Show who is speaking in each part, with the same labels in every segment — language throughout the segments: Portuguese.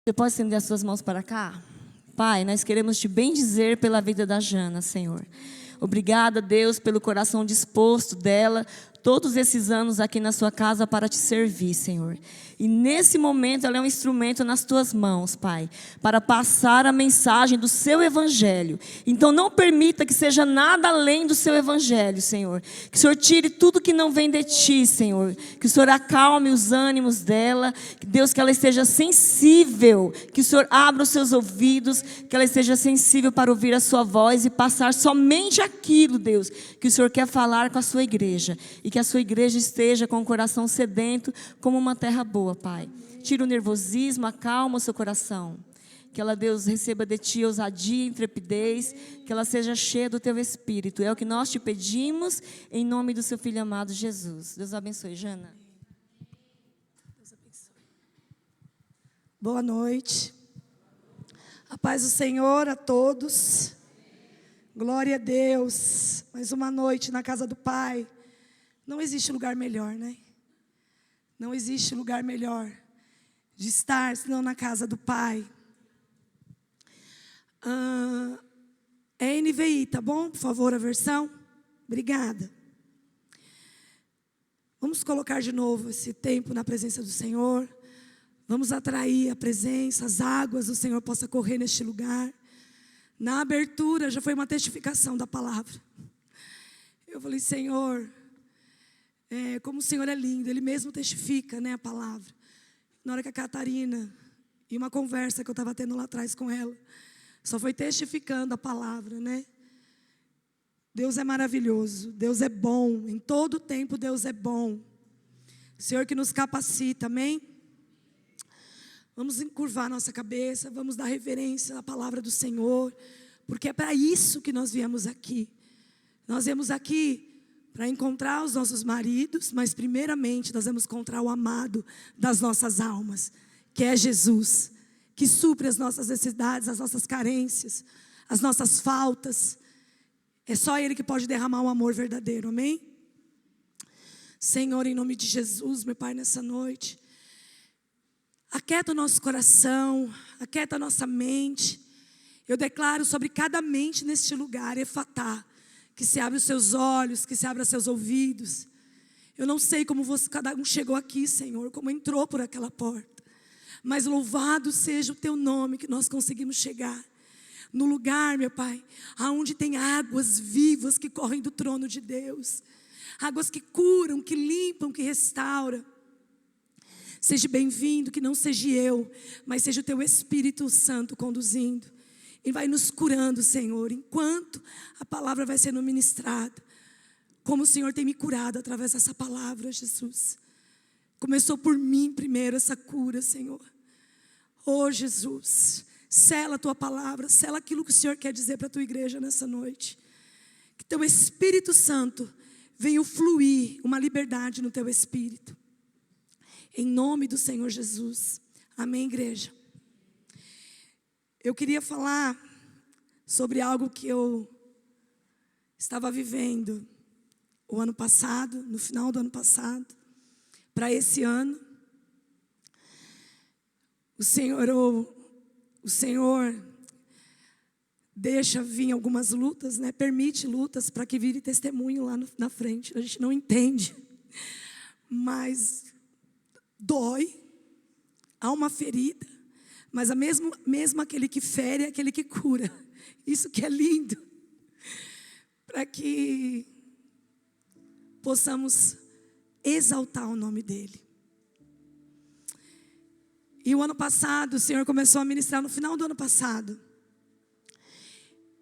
Speaker 1: Você pode estender as suas mãos para cá? Pai, nós queremos te bendizer pela vida da Jana, Senhor. Obrigada, Deus, pelo coração disposto dela, todos esses anos aqui na sua casa para te servir, Senhor. E nesse momento ela é um instrumento nas tuas mãos, Pai, para passar a mensagem do seu evangelho. Então não permita que seja nada além do seu evangelho, Senhor. Que o Senhor tire tudo que não vem de ti, Senhor. Que o Senhor acalme os ânimos dela. Que Deus, que ela esteja sensível. Que o Senhor abra os seus ouvidos. Que ela esteja sensível para ouvir a sua voz e passar somente aquilo, Deus, que o Senhor quer falar com a sua igreja. E que a sua igreja esteja com o coração sedento como uma terra boa, Pai. Tira o nervosismo, acalma o seu coração. Que ela, Deus, receba de ti ousadia e intrepidez. Que ela seja cheia do teu Espírito. É o que nós te pedimos em nome do seu Filho amado Jesus. Deus abençoe, Jana.
Speaker 2: Deus abençoe. Boa noite. A paz do Senhor a todos. Glória a Deus. Mais uma noite na casa do Pai. Não existe lugar melhor, né? Não existe lugar melhor de estar senão na casa do Pai. É NVI, tá bom? Por favor, a versão. Obrigada. Vamos colocar de novo esse tempo na presença do Senhor. Vamos atrair a presença, as águas do Senhor possa correr neste lugar. Na abertura já foi uma testificação da palavra. Eu falei, Senhor, como o Senhor é lindo, Ele mesmo testifica, né, a palavra. Na hora que a Catarina, em uma conversa que eu estava tendo lá atrás com ela, só foi testificando a palavra, né? Deus é maravilhoso, Deus é bom, em todo tempo Deus é bom. Senhor que nos capacita, amém? Vamos encurvar nossa cabeça, vamos dar reverência à palavra do Senhor, porque é para isso que nós viemos aqui. Nós viemos aqui para encontrar os nossos maridos, mas primeiramente nós vamos encontrar o amado das nossas almas, que é Jesus, que supre as nossas necessidades, as nossas carências, as nossas faltas. É só Ele que pode derramar um amor verdadeiro, amém? Senhor, em nome de Jesus, meu Pai, nessa noite, aquieta o nosso coração, aquieta a nossa mente. Eu declaro sobre cada mente neste lugar, Efatá, que se abra os seus olhos, que se abra os seus ouvidos. Eu não sei como cada um chegou aqui, Senhor, como entrou por aquela porta. Mas louvado seja o Teu nome que nós conseguimos chegar no lugar, meu Pai, aonde tem águas vivas que correm do trono de Deus. Águas que curam, que limpam, que restauram. Seja bem-vindo, que não seja eu, mas seja o Teu Espírito Santo conduzindo. E vai nos curando, Senhor, enquanto a palavra vai sendo ministrada. Como o Senhor tem me curado através dessa palavra, Jesus. Começou por mim primeiro essa cura, Senhor. Oh, Jesus, sela a Tua palavra, sela aquilo que o Senhor quer dizer para a Tua igreja nessa noite. Que Teu Espírito Santo venha fluir uma liberdade no Teu Espírito. Em nome do Senhor Jesus. Amém, igreja? Eu queria falar sobre algo que eu estava vivendo o ano passado, no final do ano passado, para esse ano. O Senhor deixa vir algumas lutas, né? Permite lutas para que vire testemunho lá na frente. A gente não entende, mas dói, há uma ferida. Mas mesmo aquele que fere é aquele que cura. Isso que é lindo. Para que possamos exaltar o nome dEle. E o ano passado, o Senhor começou a ministrar no final do ano passado.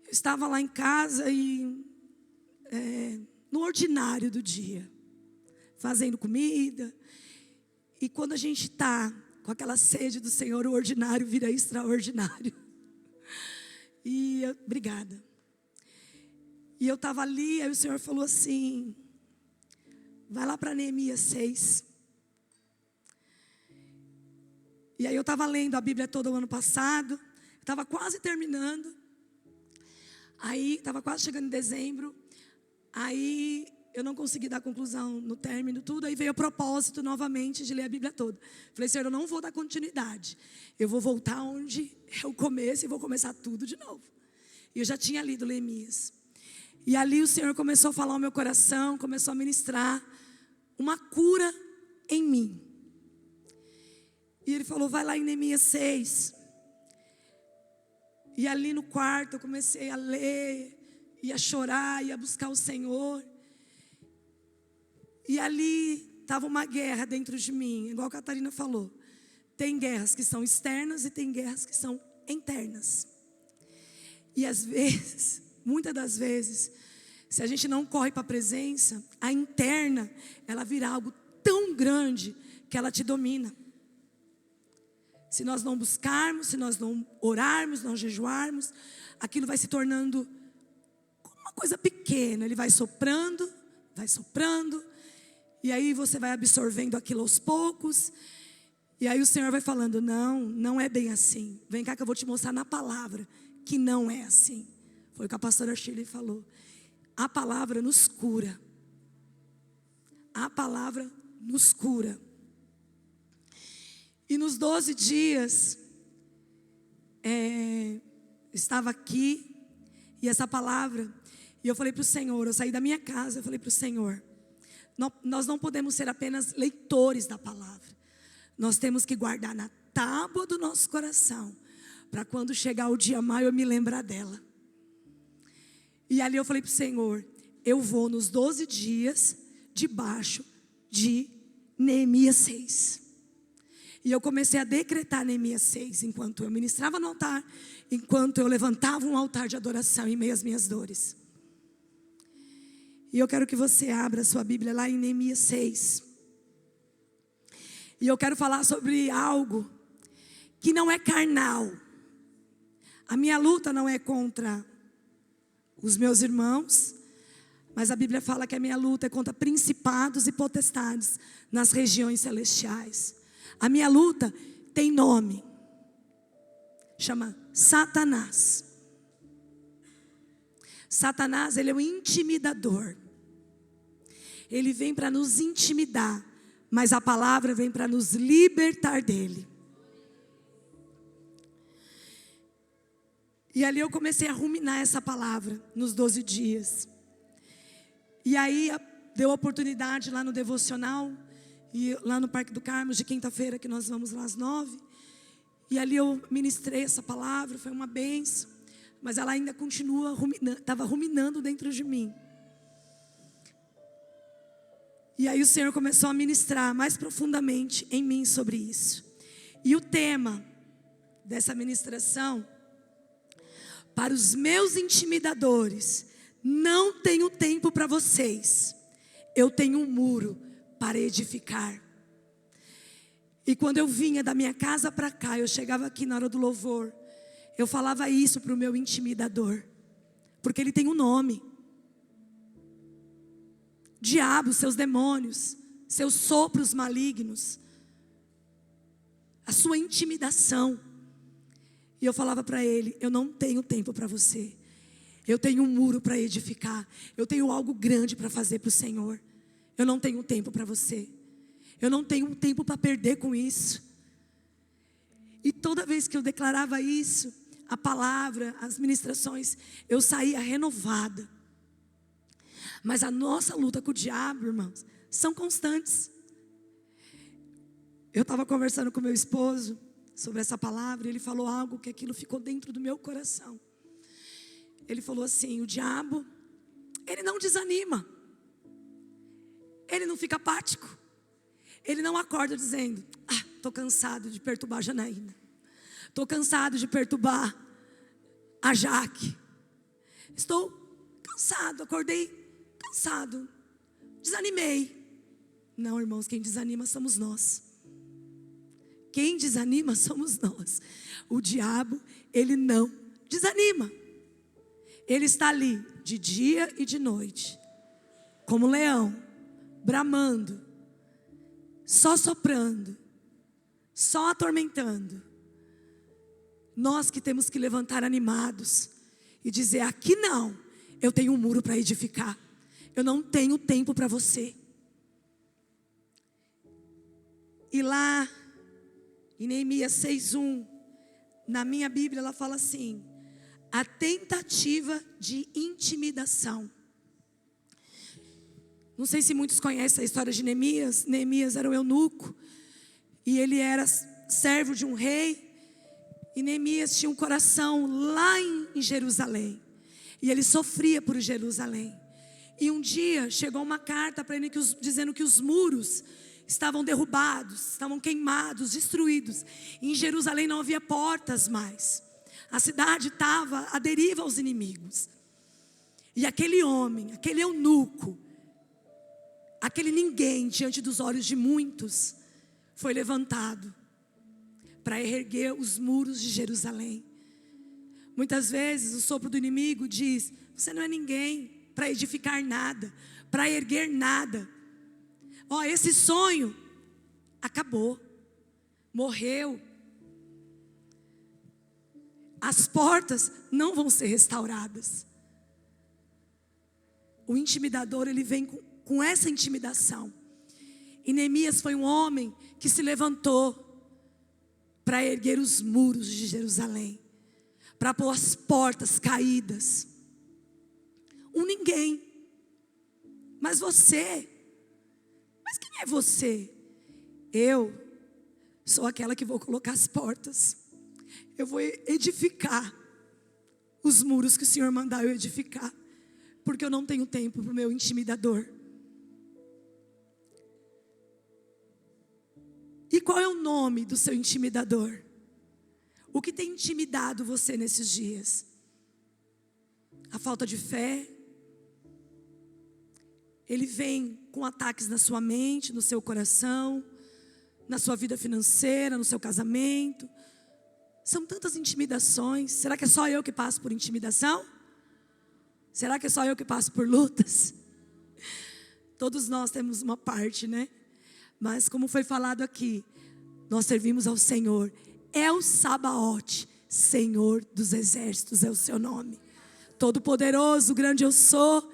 Speaker 2: Eu estava lá em casa e no ordinário do dia, fazendo comida. E quando a gente está com aquela sede do Senhor, o ordinário vira extraordinário. Obrigada. E eu estava ali, aí o Senhor falou assim, vai lá para Neemias 6. E aí eu estava lendo a Bíblia toda o ano passado, estava quase terminando. Aí, estava quase chegando em dezembro. Aí eu não consegui dar conclusão no término, tudo. Aí veio o propósito novamente de ler a Bíblia toda. Falei, Senhor, eu não vou dar continuidade. Eu vou voltar onde eu começo e vou começar tudo de novo. E eu já tinha lido Neemias. E ali o Senhor começou a falar ao meu coração, começou a ministrar uma cura em mim. E Ele falou, vai lá em Neemias 6. E ali no quarto eu comecei a ler, e a chorar, e a buscar o Senhor. E ali estava uma guerra dentro de mim, igual a Catarina falou. Tem guerras que são externas e tem guerras que são internas. E às vezes, muitas das vezes, se a gente não corre para a presença, a interna, ela vira algo tão grande que ela te domina. Se nós não buscarmos, se nós não orarmos, não jejuarmos, aquilo vai se tornando uma coisa pequena. Ele vai soprando, e aí você vai absorvendo aquilo aos poucos. E aí o Senhor vai falando, não é bem assim. Vem cá que eu vou te mostrar na palavra que não é assim. Foi o que a pastora Shirley falou. A palavra nos cura. A palavra nos cura. E nos 12 dias, estava aqui, e essa palavra, e eu falei para o Senhor, eu saí da minha casa, eu falei para o Senhor, nós não podemos ser apenas leitores da palavra, nós temos que guardar na tábua do nosso coração, para quando chegar o dia mau eu me lembrar dela. E ali eu falei para o Senhor, eu vou nos 12 dias, debaixo de Neemias 6. E eu comecei a decretar Neemias 6, enquanto eu ministrava no altar, enquanto eu levantava um altar de adoração em meio às minhas dores. E eu quero que você abra a sua Bíblia lá em Neemias 6. E eu quero falar sobre algo que não é carnal. A minha luta não é contra os meus irmãos, mas a Bíblia fala que a minha luta é contra principados e potestades nas regiões celestiais. A minha luta tem nome, chama Satanás. Satanás, ele é um intimidador. Ele vem para nos intimidar, mas a palavra vem para nos libertar dele. E ali eu comecei a ruminar essa palavra nos 12 dias. E aí deu a oportunidade lá no devocional, e lá no Parque do Carmo, de quinta-feira, que nós vamos lá às 9. E ali eu ministrei essa palavra, foi uma bênção. Mas ela ainda continua, estava ruminando dentro de mim. E aí o Senhor começou a ministrar mais profundamente em mim sobre isso. E o tema dessa ministração, para os meus intimidadores, não tenho tempo para vocês. Eu tenho um muro para edificar. E quando eu vinha da minha casa para cá, eu chegava aqui na hora do louvor, eu falava isso para o meu intimidador, porque ele tem um nome. Diabo, seus demônios, seus sopros malignos, a sua intimidação. E eu falava para ele, eu não tenho tempo para você. Eu tenho um muro para edificar. Eu tenho algo grande para fazer para o Senhor. Eu não tenho tempo para você. Eu não tenho tempo para perder com isso. E toda vez que eu declarava isso, a palavra, as ministrações, eu saía renovada. Mas a nossa luta com o diabo, irmãos, são constantes. Eu estava conversando com meu esposo sobre essa palavra, e ele falou algo que aquilo ficou dentro do meu coração. Ele falou assim, o diabo, ele não desanima. Ele não fica apático. Ele não acorda dizendo, estou cansado de perturbar a Janaína. Estou cansado de perturbar a Jaque. Estou cansado, acordei cansado. Desanimei. Não, irmãos, quem desanima somos nós. Quem desanima somos nós. O diabo, ele não desanima. Ele está ali de dia e de noite, como leão, bramando, só soprando, só atormentando. Nós que temos que levantar animados e dizer, aqui não, eu tenho um muro para edificar. Eu não tenho tempo para você. E lá, em Neemias 6:1, na minha Bíblia ela fala assim: a tentativa de intimidação. Não sei se muitos conhecem a história de Neemias. Neemias era um eunuco, e ele era servo de um rei. E Neemias tinha um coração lá em Jerusalém, e ele sofria por Jerusalém. E um dia chegou uma carta para ele dizendo que os muros estavam derrubados, estavam queimados, destruídos. E em Jerusalém não havia portas mais. A cidade estava à deriva aos inimigos. E aquele homem, aquele eunuco, aquele ninguém diante dos olhos de muitos, foi levantado para erguer os muros de Jerusalém. Muitas vezes o sopro do inimigo diz: você não é ninguém para edificar nada, para erguer nada. Ó, esse sonho acabou, morreu. As portas não vão ser restauradas. O intimidador, ele vem com essa intimidação. E Neemias foi um homem que se levantou para erguer os muros de Jerusalém, para pôr as portas caídas. Um ninguém. Mas você, mas quem é você? Eu sou aquela que vou colocar as portas. Eu vou edificar os muros que o Senhor mandar eu edificar, porque eu não tenho tempo para o meu intimidador. E qual é o nome do seu intimidador? O que tem intimidado você nesses dias? A falta de fé? Ele vem com ataques na sua mente, no seu coração, na sua vida financeira, no seu casamento. São tantas intimidações. Será que é só eu que passo por intimidação? Será que é só eu que passo por lutas? Todos nós temos uma parte, né? Mas como foi falado aqui, nós servimos ao Senhor. El Sabaote, Senhor dos exércitos é o seu nome. Todo-poderoso, grande eu sou,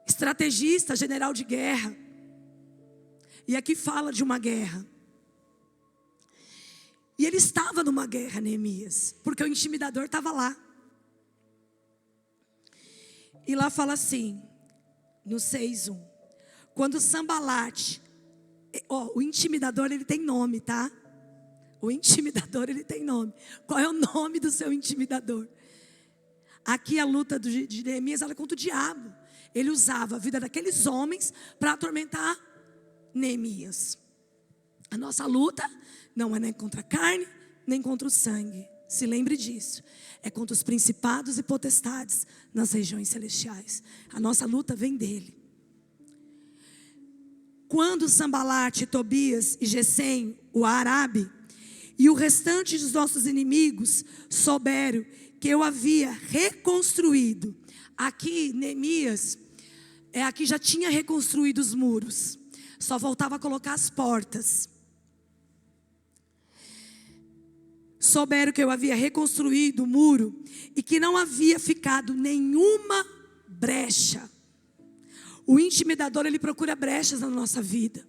Speaker 2: estrategista, general de guerra. E aqui fala de uma guerra. E ele estava numa guerra, Neemias, porque o intimidador estava lá. E lá fala assim, no 6:1. Quando Sambalate, o intimidador, ele tem nome, tá? O intimidador, ele tem nome. Qual é o nome do seu intimidador? Aqui a luta de Neemias era contra o diabo. Ele usava a vida daqueles homens para atormentar Neemias. A nossa luta não é nem contra a carne, nem contra o sangue. Se lembre disso. É contra os principados e potestades nas regiões celestiais. A nossa luta vem dele. Quando Sambalate, Tobias e Gesem, o Arabe, e o restante dos nossos inimigos souberam que eu havia reconstruído. Aqui, Neemias, aqui já tinha reconstruído os muros. Só faltava colocar as portas. Souberam que eu havia reconstruído o muro e que não havia ficado nenhuma brecha. O intimidador, ele procura brechas na nossa vida.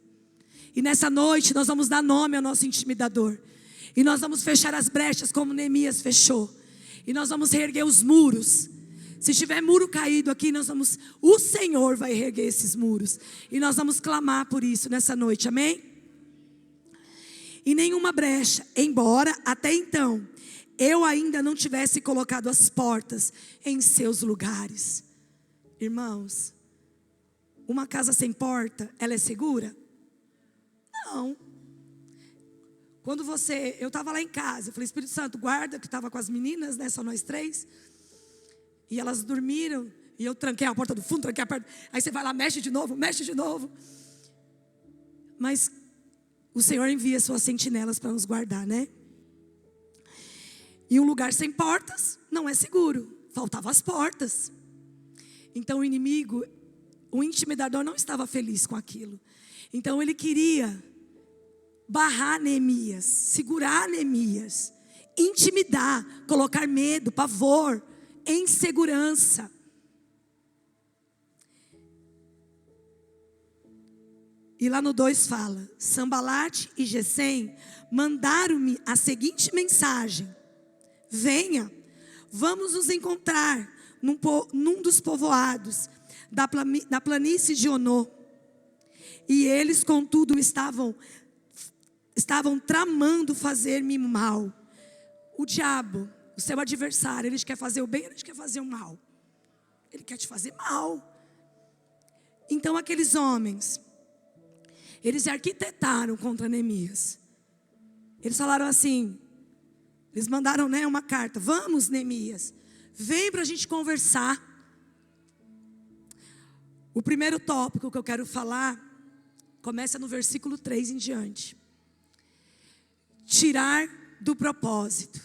Speaker 2: E nessa noite nós vamos dar nome ao nosso intimidador. E nós vamos fechar as brechas como Neemias fechou. E nós vamos reerguer os muros. Se tiver muro caído aqui, o Senhor vai reerguer esses muros. E nós vamos clamar por isso nessa noite, amém? E nenhuma brecha, embora até então eu ainda não tivesse colocado as portas em seus lugares. Irmãos, uma casa sem porta, ela é segura? Não. Quando eu estava lá em casa, eu falei, Espírito Santo, guarda, que estava com as meninas, né, só nós três. E elas dormiram, e eu tranquei a porta do fundo, tranquei a porta. Aí você vai lá, mexe de novo. Mas o Senhor envia suas sentinelas para nos guardar, né? E um lugar sem portas não é seguro. Faltavam as portas. Então o inimigo, o intimidador não estava feliz com aquilo. Então ele queria barrar Neemias, segurar Neemias, intimidar, colocar medo, pavor, insegurança. E lá no 2 fala: Sambalate e Gesem mandaram-me a seguinte mensagem: venha, vamos nos encontrar num dos povoados da planície de Onô. E eles, contudo, estavam tramando fazer-me mal. O diabo, o seu adversário, ele quer fazer o bem, ele quer fazer o mal. Ele quer te fazer mal. Então aqueles homens, eles arquitetaram contra Neemias. Eles falaram assim, eles mandaram, uma carta: vamos, Neemias, vem para a gente conversar. O primeiro tópico que eu quero falar começa no versículo 3 em diante. Tirar do propósito.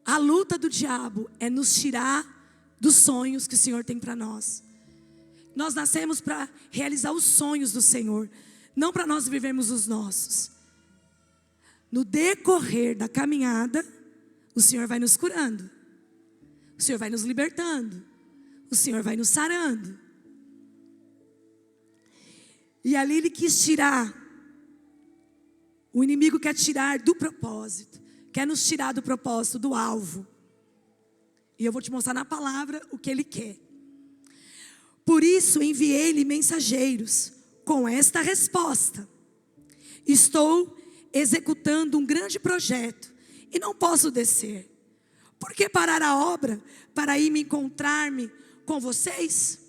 Speaker 2: A luta do diabo é nos tirar dos sonhos que o Senhor tem para nós. Nós nascemos para realizar os sonhos do Senhor, não para nós vivermos os nossos. No decorrer da caminhada, o Senhor vai nos curando, o Senhor vai nos libertando, o Senhor vai nos sarando. E ali ele quis tirar, o inimigo quer tirar do propósito, quer nos tirar do propósito, do alvo. E eu vou te mostrar na palavra o que ele quer. Por isso enviei-lhe mensageiros com esta resposta: estou executando um grande projeto e não posso descer. Por que parar a obra para ir me encontrar-me com vocês?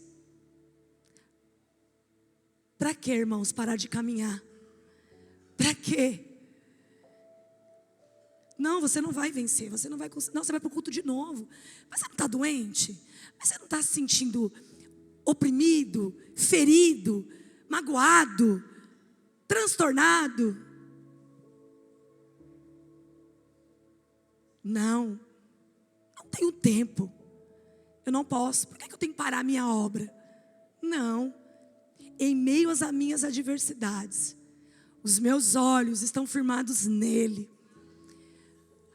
Speaker 2: Para que, irmãos, parar de caminhar? Para quê? Não, você não vai vencer, você não vai conseguir. Não, você vai para o culto de novo. Mas você não está doente? Mas você não está se sentindo oprimido, ferido, magoado, transtornado? Não tenho tempo, eu não posso. Por que eu tenho que parar a minha obra? Não, em meio às minhas adversidades, os meus olhos estão firmados nele.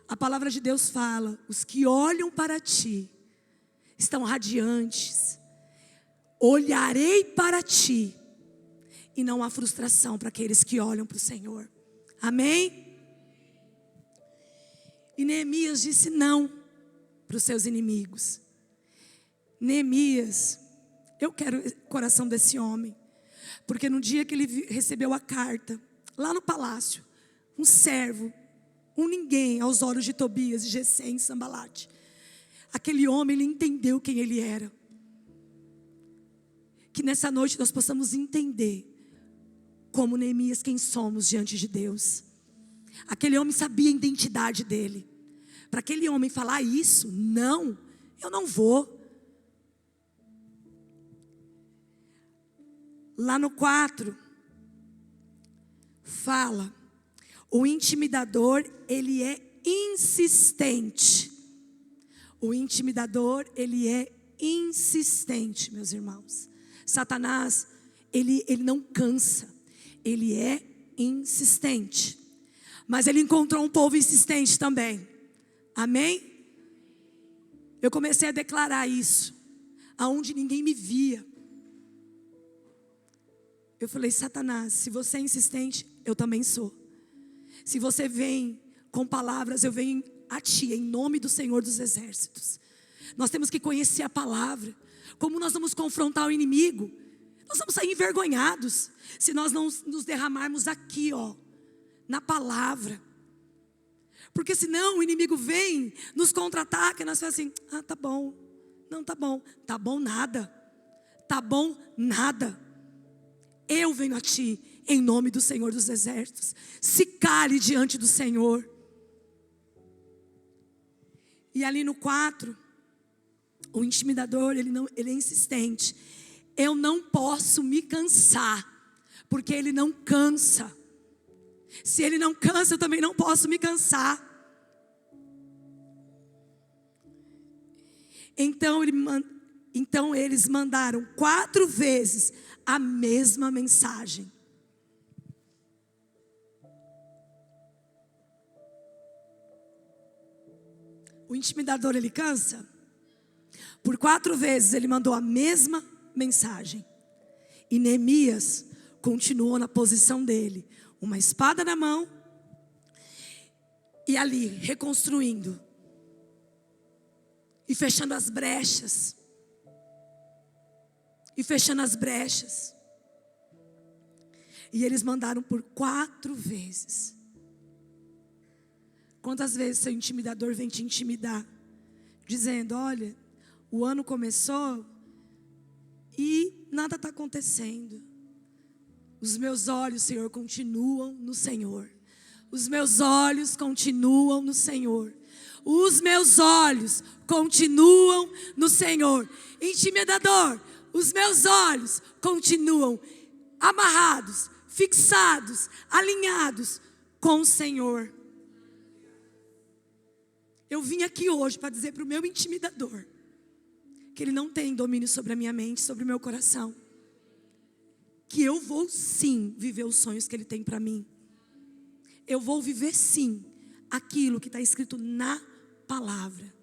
Speaker 2: A palavra de Deus fala: os que olham para ti estão radiantes. Olharei para ti, e não há frustração para aqueles que olham para o Senhor. Amém? E Neemias disse não para os seus inimigos. Neemias, eu quero o coração desse homem, porque no dia que ele recebeu a carta, lá no palácio, um servo, um ninguém aos olhos de Tobias, Gesem e Sambalate, aquele homem, ele entendeu quem ele era. Que nessa noite nós possamos entender, como Neemias, quem somos diante de Deus. Aquele homem sabia a identidade dele. Para aquele homem falar isso: não, eu não vou. Lá no 4, fala: o intimidador, ele é insistente. O intimidador, ele é insistente, meus irmãos. Satanás, ele não cansa, ele é insistente. Mas ele encontrou um povo insistente também. Amém? Eu comecei a declarar isso, aonde ninguém me via. Eu falei: Satanás, se você é insistente, eu também sou. Se você vem com palavras, eu venho a ti, em nome do Senhor dos Exércitos. Nós temos que conhecer a palavra. Como nós vamos confrontar o inimigo? Nós vamos sair envergonhados se nós não nos derramarmos aqui, na palavra. Porque senão o inimigo vem, nos contra-ataca e nós falamos assim: tá bom, não tá bom. Tá bom nada, tá bom nada. Eu venho a ti, em nome do Senhor dos Exércitos. Se cale diante do Senhor. E ali no 4, o intimidador, ele é insistente. Eu não posso me cansar, porque ele não cansa. Se ele não cansa, eu também não posso me cansar. Então eles mandaram 4 vezes a mesma mensagem. O intimidador, ele cansa? Por 4 vezes ele mandou a mesma mensagem. E Neemias continuou na posição dele, uma espada na mão, e ali, reconstruindo, e fechando as brechas, e eles mandaram por 4 vezes. Quantas vezes seu intimidador vem te intimidar, dizendo: olha, o ano começou e nada está acontecendo. Os meus olhos, Senhor, continuam no Senhor. Os meus olhos continuam no Senhor. Os meus olhos continuam no Senhor. Intimidador, os meus olhos continuam amarrados, fixados, alinhados com o Senhor. Eu vim aqui hoje para dizer para o meu intimidador que ele não tem domínio sobre a minha mente, sobre o meu coração. Que eu vou sim viver os sonhos que ele tem para mim. Eu vou viver sim aquilo que está escrito na palavra.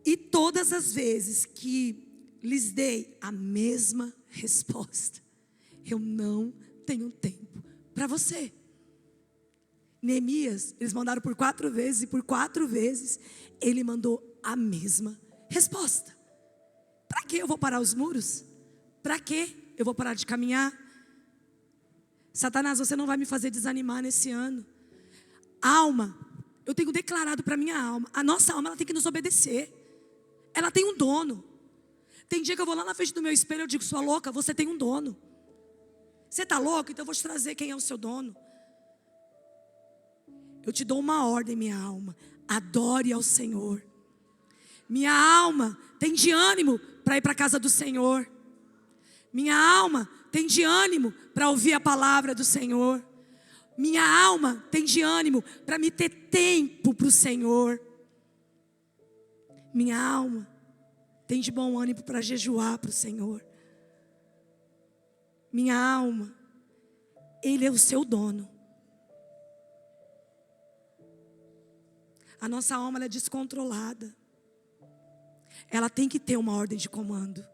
Speaker 2: E todas as vezes que lhes dei a mesma resposta: eu não tenho tempo para você. Neemias, eles mandaram por 4 vezes, e por 4 vezes ele mandou a mesma resposta. Para que eu vou parar os muros? Para que eu vou parar de caminhar? Satanás, você não vai me fazer desanimar nesse ano. Alma, eu tenho declarado para minha alma, a nossa alma, ela tem que nos obedecer. Ela tem um dono. Tem dia que eu vou lá na frente do meu espelho e eu digo: sua louca, você tem um dono. Você está louco? Então eu vou te trazer quem é o seu dono. Eu te dou uma ordem, minha alma: adore ao Senhor. Minha alma tem de ânimo para ir para a casa do Senhor. Minha alma tem de ânimo para ouvir a palavra do Senhor. Minha alma tem de ânimo para me ter tempo para o Senhor. Minha alma tem de bom ânimo para jejuar para o Senhor. Minha alma, Ele é o seu dono. A nossa alma, ela é descontrolada. Ela tem que ter uma ordem de comando.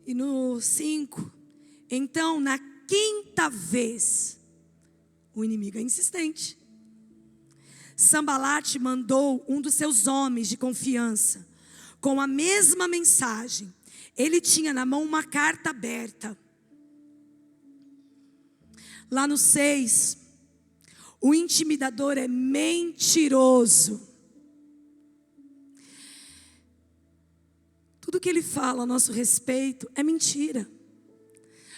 Speaker 2: E no 5, então na 5ª vez, o inimigo é insistente. Sambalate mandou um dos seus homens de confiança com a mesma mensagem. Ele tinha na mão uma carta aberta. Lá no 6, o intimidador é mentiroso. Tudo que ele fala a nosso respeito é mentira.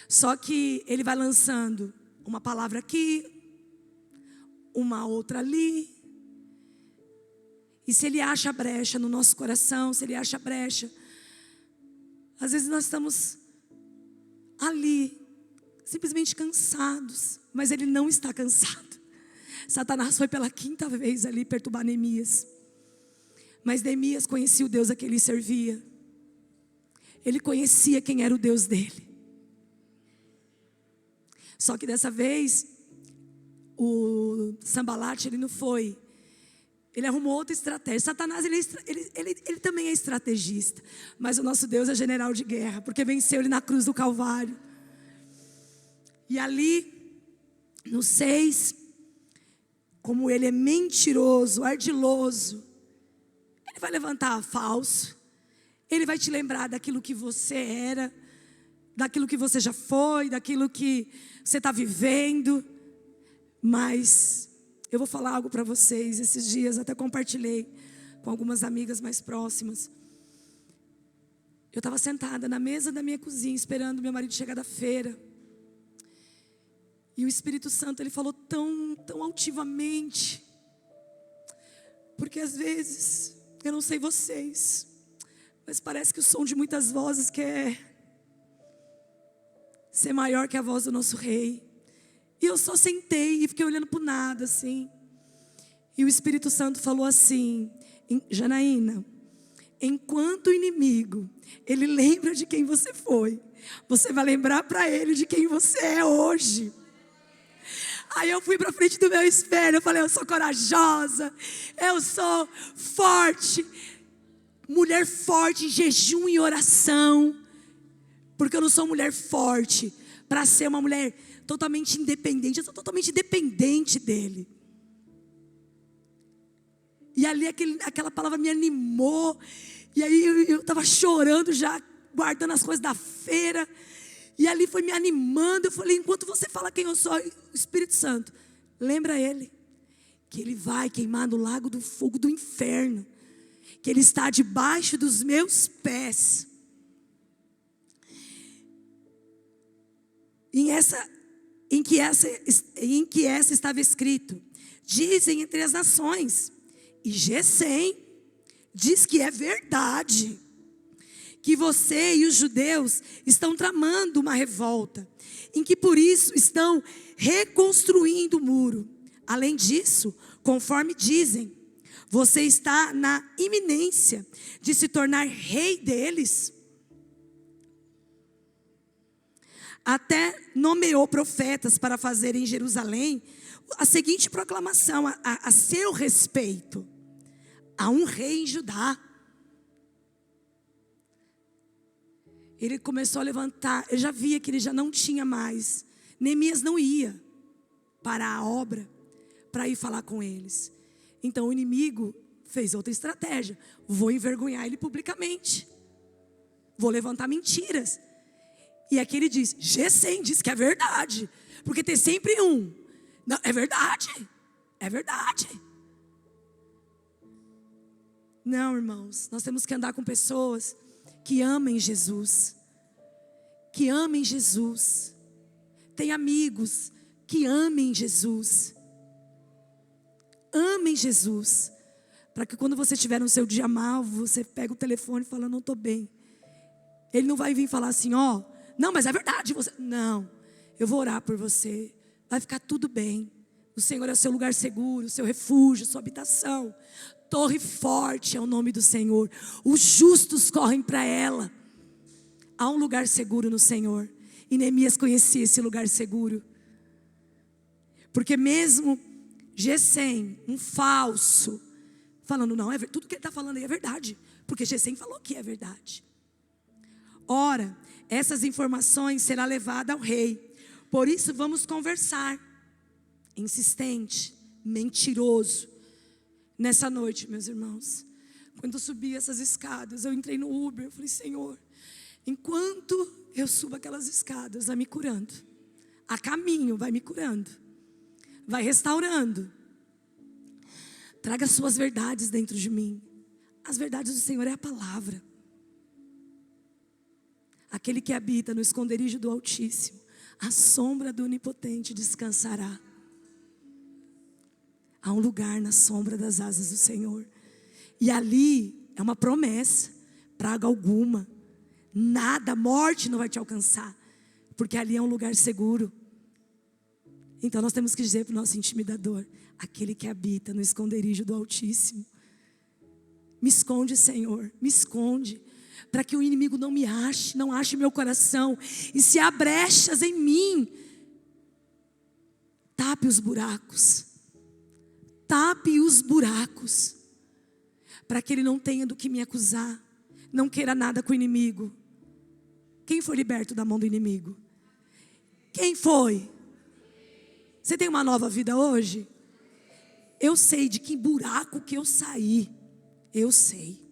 Speaker 2: Só que ele vai lançando uma palavra aqui, uma outra ali. E se ele acha brecha no nosso coração, se ele acha brecha, às vezes nós estamos ali, simplesmente cansados, mas ele não está cansado. Satanás foi pela 5ª vez ali perturbar Neemias. Mas Neemias conhecia o Deus a que ele servia. Ele conhecia quem era o Deus dele. Só que dessa vez, o Sambalate, ele não foi. Ele arrumou outra estratégia. Satanás, ele também é estrategista. Mas o nosso Deus é general de guerra, porque venceu ele na cruz do Calvário. E ali, no 6, como ele é mentiroso, ardiloso, ele vai levantar falso. Ele vai te lembrar daquilo que você era, daquilo que você já foi, daquilo que você está vivendo. Mas eu vou falar algo para vocês. Esses dias até compartilhei com algumas amigas mais próximas. Eu estava sentada na mesa da minha cozinha, esperando meu marido chegar da feira. E o Espírito Santo, ele falou tão altivamente. Porque às vezes, eu não sei vocês, mas parece que o som de muitas vozes quer ser maior que a voz do nosso rei. E eu só sentei e fiquei olhando para o nada, assim. E o Espírito Santo falou assim: Janaína, enquanto o inimigo, ele lembra de quem você foi, você vai lembrar para ele de quem você é hoje. Aí eu fui para frente do meu espelho, eu falei, eu sou corajosa, eu sou forte, mulher forte em jejum e oração, porque eu não sou mulher forte para ser uma mulher totalmente independente, eu sou totalmente dependente dele. E ali aquela palavra me animou, e aí eu estava chorando já, guardando as coisas da feira, e ali foi me animando. Eu falei, enquanto você fala quem eu sou, o Espírito Santo, lembra ele, que ele vai queimar no lago do fogo do inferno, que ele está debaixo dos meus pés. Em que essa estava escrito, dizem entre as nações, e Gesem diz que é verdade, que você e os judeus estão tramando uma revolta, em que por isso estão reconstruindo o muro. Além disso, conforme dizem, você está na iminência de se tornar rei deles. Até nomeou profetas para fazer em Jerusalém a seguinte proclamação a seu respeito: há um rei em Judá. Ele começou a levantar, eu já via que ele já não tinha mais. Neemias não ia para a obra para ir falar com eles. Então o inimigo fez outra estratégia: vou envergonhar ele publicamente, vou levantar mentiras. E aqui ele diz, Gesem diz que é verdade, porque tem sempre um. Não, é verdade, é verdade. Não, irmãos, nós temos que andar com pessoas que amem Jesus, que amem Jesus. Tem amigos que amem Jesus. Amem Jesus, para que quando você estiver no seu dia mal, você pega o telefone e fala, não estou bem. Ele não vai vir falar assim, ó, não, mas é verdade. Não, eu vou orar por você, vai ficar tudo bem. O Senhor é o seu lugar seguro, o seu refúgio, sua habitação. Torre forte é o nome do Senhor. Os justos correm para ela. Há um lugar seguro no Senhor. E Neemias conhecia esse lugar seguro. Porque mesmo Gesem, um falso, falando, não, tudo que ele está falando aí é verdade. Porque Gesem falou que é verdade. Ora, essas informações serão levadas ao rei. Por isso vamos conversar. Insistente, mentiroso. Nessa noite, meus irmãos, quando eu subi essas escadas, eu entrei no Uber, eu falei, Senhor, enquanto eu subo aquelas escadas, vai me curando. A caminho, vai me curando. Vai restaurando. Traga as suas verdades dentro de mim. As verdades do Senhor é a palavra. Aquele que habita no esconderijo do Altíssimo, a sombra do Onipotente descansará. Há um lugar na sombra das asas do Senhor. E ali é uma promessa, praga alguma, nada, morte não vai te alcançar, porque ali é um lugar seguro. Então nós temos que dizer para o nosso intimidador, aquele que habita no esconderijo do Altíssimo, me esconde, Senhor, me esconde, para que o inimigo não me ache, não ache meu coração, e se há brechas em mim, tape os buracos, para que ele não tenha do que me acusar, não queira nada com o inimigo. Quem foi liberto da mão do inimigo? Quem foi? Você tem uma nova vida hoje? Eu sei de que buraco que eu saí, eu sei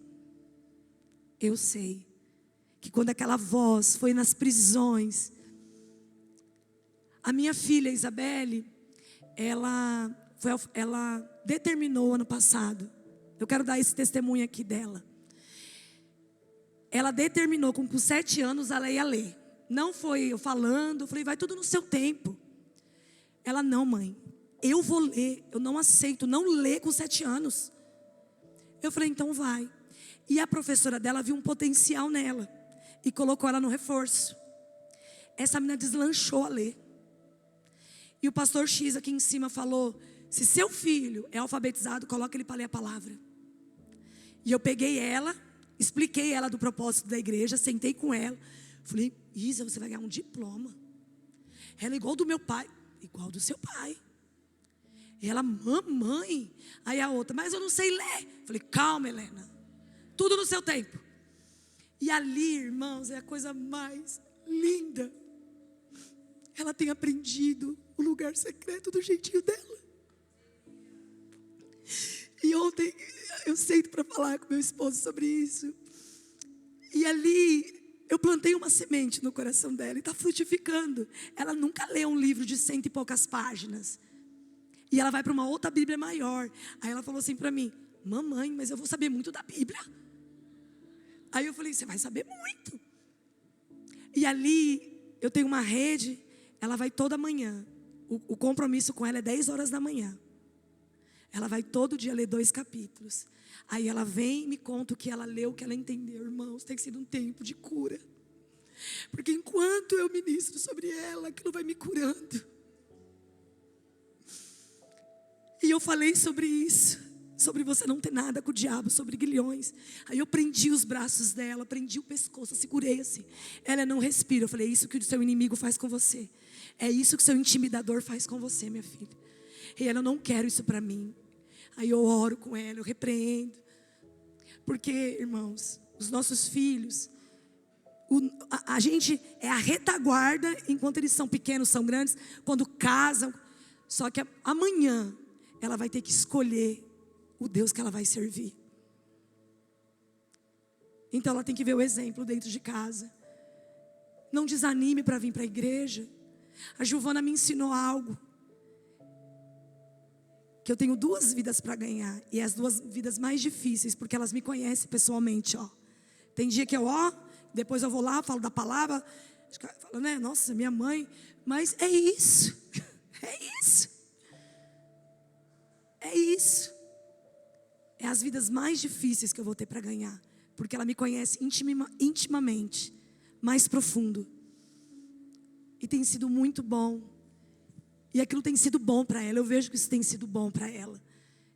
Speaker 2: que quando aquela voz foi nas prisões, a minha filha Isabelle, ela determinou ano passado, eu quero dar esse testemunho aqui dela, ela determinou com 7 anos ela ia ler, não foi eu falando, eu falei, vai tudo no seu tempo. Ela, não, mãe, eu vou ler, eu não aceito não ler com 7 anos. Eu falei, então vai. E a professora dela viu um potencial nela e colocou ela no reforço. Essa menina deslanchou a ler. E o pastor X aqui em cima falou, se seu filho é alfabetizado, coloca ele para ler a palavra. E eu peguei ela, expliquei ela do propósito da igreja, sentei com ela. Falei, Isa, você vai ganhar um diploma. Ela é igual do meu pai. Igual do seu pai. E ela, mamãe. Aí a outra, mas eu não sei ler. Falei, calma, Helena. Tudo no seu tempo. E ali, irmãos, é a coisa mais linda. Ela tem aprendido o lugar secreto do jeitinho dela. E ontem eu sento para falar com meu esposo sobre isso. E ali eu plantei uma semente no coração dela e está frutificando. Ela nunca leu um livro de 100 e poucas páginas. E ela vai para uma outra Bíblia maior. Aí ela falou assim para mim, mamãe, mas eu vou saber muito da Bíblia. Aí eu falei, você vai saber muito. E ali eu tenho uma rede, ela vai toda manhã. O compromisso com ela é 10 horas da manhã. Ela vai todo dia ler 2 capítulos. Aí ela vem e me conta o que ela leu, o que ela entendeu. Irmãos, tem sido um tempo de cura. Porque enquanto eu ministro sobre ela, aquilo vai me curando. E eu falei sobre isso. Sobre você não ter nada com o diabo, sobre grilhões. Aí eu prendi os braços dela, prendi o pescoço, segurei assim. Ela não respira. Eu falei, é isso que o seu inimigo faz com você. É isso que o seu intimidador faz com você, minha filha. E ela, eu não quero isso para mim. Aí eu oro com ela, eu repreendo. Porque, irmãos, os nossos filhos, a gente é a retaguarda enquanto eles são pequenos, são grandes, quando casam. Só que amanhã ela vai ter que escolher o Deus que ela vai servir. Então ela tem que ver o exemplo dentro de casa. Não desanime para vir para a igreja. A Giovana me ensinou algo. Que eu tenho 2 vidas para ganhar. E as 2 vidas mais difíceis, porque elas me conhecem pessoalmente, ó. Tem dia que eu, depois eu vou lá, falo da palavra. Falo, né, nossa, minha mãe. Mas é isso. É isso. É isso. É as vidas mais difíceis que eu vou ter para ganhar. Porque ela me conhece intimamente. Mais profundo. E tem sido muito bom. E aquilo tem sido bom para ela. Eu vejo que isso tem sido bom para ela.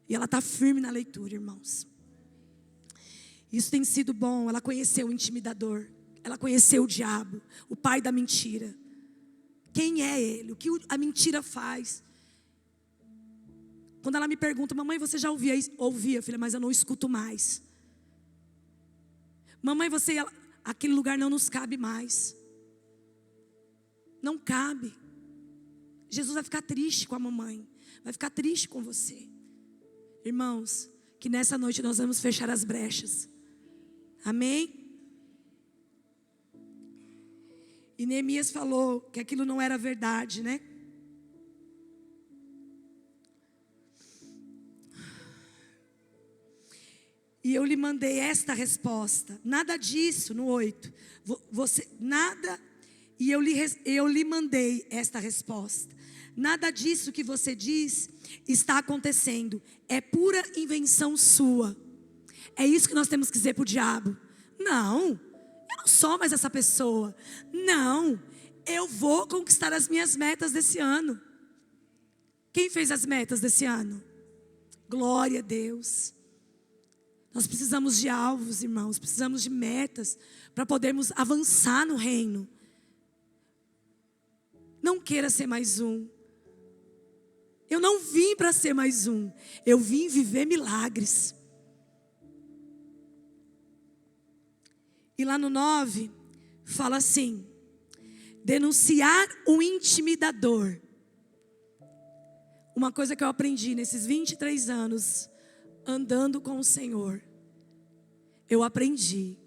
Speaker 2: E ela está firme na leitura, irmãos. Isso tem sido bom. Ela conheceu o intimidador. Ela conheceu o diabo. O pai da mentira. Quem é ele? O que a mentira faz? Quando ela me pergunta, mamãe, você já ouvia isso? Ouvia, filha, mas eu não escuto mais. Mamãe, aquele lugar não nos cabe mais. Não cabe. Jesus vai ficar triste com a mamãe. Vai ficar triste com você. Irmãos, que nessa noite nós vamos fechar as brechas. Amém? E Neemias falou que aquilo não era verdade, né? E eu lhe mandei esta resposta. Nada disso, no 8. E eu lhe mandei esta resposta. Nada disso que você diz está acontecendo. É pura invenção sua. É isso que nós temos que dizer para o diabo. Não, eu não sou mais essa pessoa. Não, eu vou conquistar as minhas metas desse ano. Quem fez as metas desse ano? Glória a Deus. Nós precisamos de alvos, irmãos. Precisamos de metas para podermos avançar no reino. Não queira ser mais um. Eu não vim para ser mais um. Eu vim viver milagres. E lá no 9, fala assim: denunciar o intimidador. Uma coisa que eu aprendi nesses 23 anos, andando com o Senhor. Eu aprendi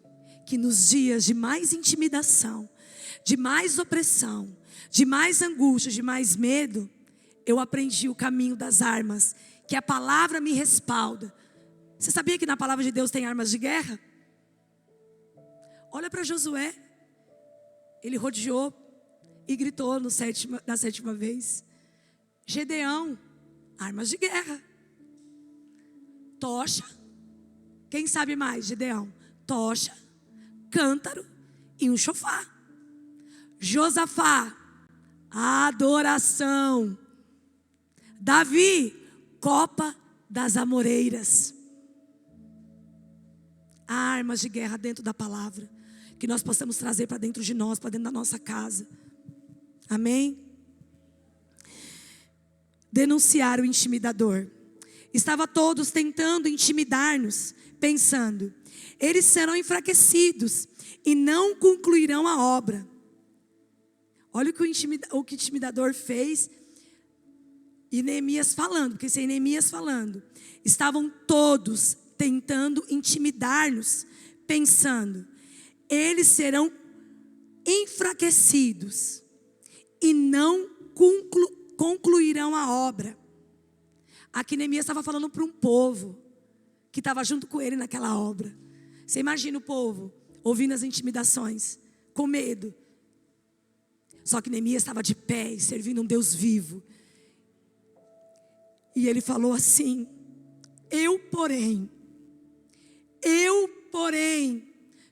Speaker 2: que nos dias de mais intimidação, de mais opressão, de mais angústia, de mais medo, eu aprendi o caminho das armas, que a palavra me respalda. Você sabia que na palavra de Deus tem armas de guerra? Olha para Josué. Ele rodeou e gritou na 7ª vez. Gedeão, armas de guerra. Tocha. Quem sabe mais, Gedeão? Tocha, cântaro e um chofar. Josafá, adoração. Davi, copa das amoreiras. Há armas de guerra dentro da palavra, que nós possamos trazer para dentro de nós, para dentro da nossa casa. Amém? denunciar o intimidador. Estava todos tentando intimidar-nos, pensando: eles serão enfraquecidos e não concluirão a obra. Olha o que o intimidador fez. E Neemias falando, porque isso é Neemias falando. Estavam todos tentando intimidar-nos, pensando: eles serão enfraquecidos e não concluirão a obra. Aqui Neemias estava falando para um povo que estava junto com ele naquela obra. Você imagina o povo ouvindo as intimidações, com medo. Só que Neemias estava de pé e servindo um Deus vivo. E ele falou assim: eu porém,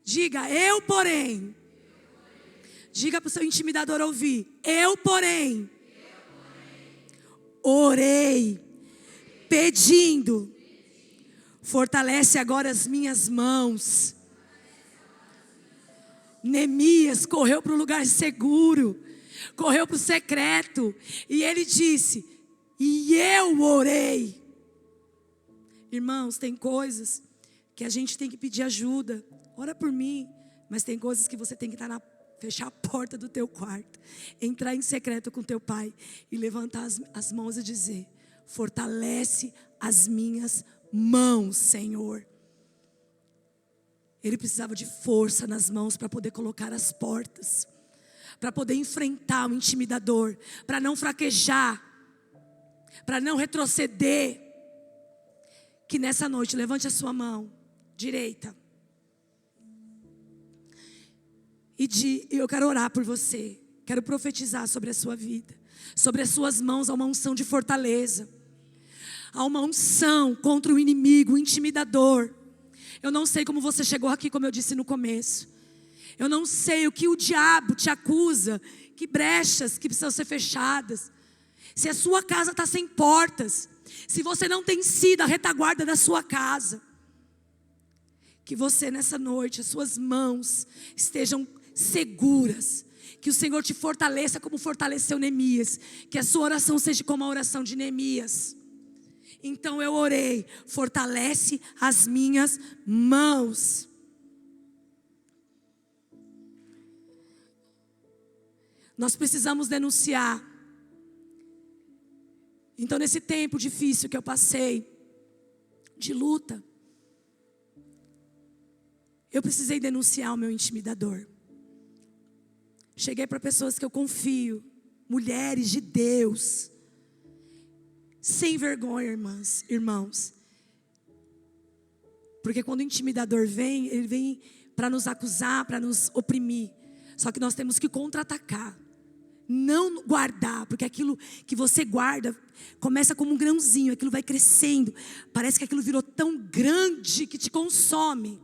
Speaker 2: diga, eu porém. Diga para o seu intimidador ouvir: eu porém, orei, pedindo, fortalece agora as minhas mãos. Neemias correu para o lugar seguro, correu para o secreto, e ele disse: e eu orei. Irmãos, tem coisas que a gente tem que pedir ajuda. Ora por mim. Mas tem coisas que você tem que fechar a porta do teu quarto, entrar em secreto com teu pai e levantar as mãos e dizer: fortalece as minhas mãos, Senhor. Ele precisava de força nas mãos para poder colocar as portas, para poder enfrentar o intimidador, para não fraquejar, para não retroceder. Que nessa noite, levante a sua mão direita. E eu quero orar por você. Quero profetizar sobre a sua vida, sobre as suas mãos, há uma unção de fortaleza. Há uma unção contra o inimigo, o intimidador. Eu não sei como você chegou aqui, como eu disse no começo. Eu não sei o que o diabo te acusa, que brechas que precisam ser fechadas. Se a sua casa está sem portas, se você não tem sido a retaguarda da sua casa, que você nessa noite, as suas mãos estejam seguras, que o Senhor te fortaleça como fortaleceu Neemias, que a sua oração seja como a oração de Neemias. Então eu orei: fortalece as minhas mãos. Nós precisamos denunciar. Então nesse tempo difícil que eu passei, de luta, eu precisei denunciar o meu intimidador. Cheguei para pessoas que eu confio, mulheres de Deus, sem vergonha, irmãos. Porque quando o intimidador vem, ele vem para nos acusar, para nos oprimir. Só que nós temos que contra-atacar, não guardar, porque aquilo que você guarda começa como um grãozinho, aquilo vai crescendo, parece que aquilo virou tão grande que te consome.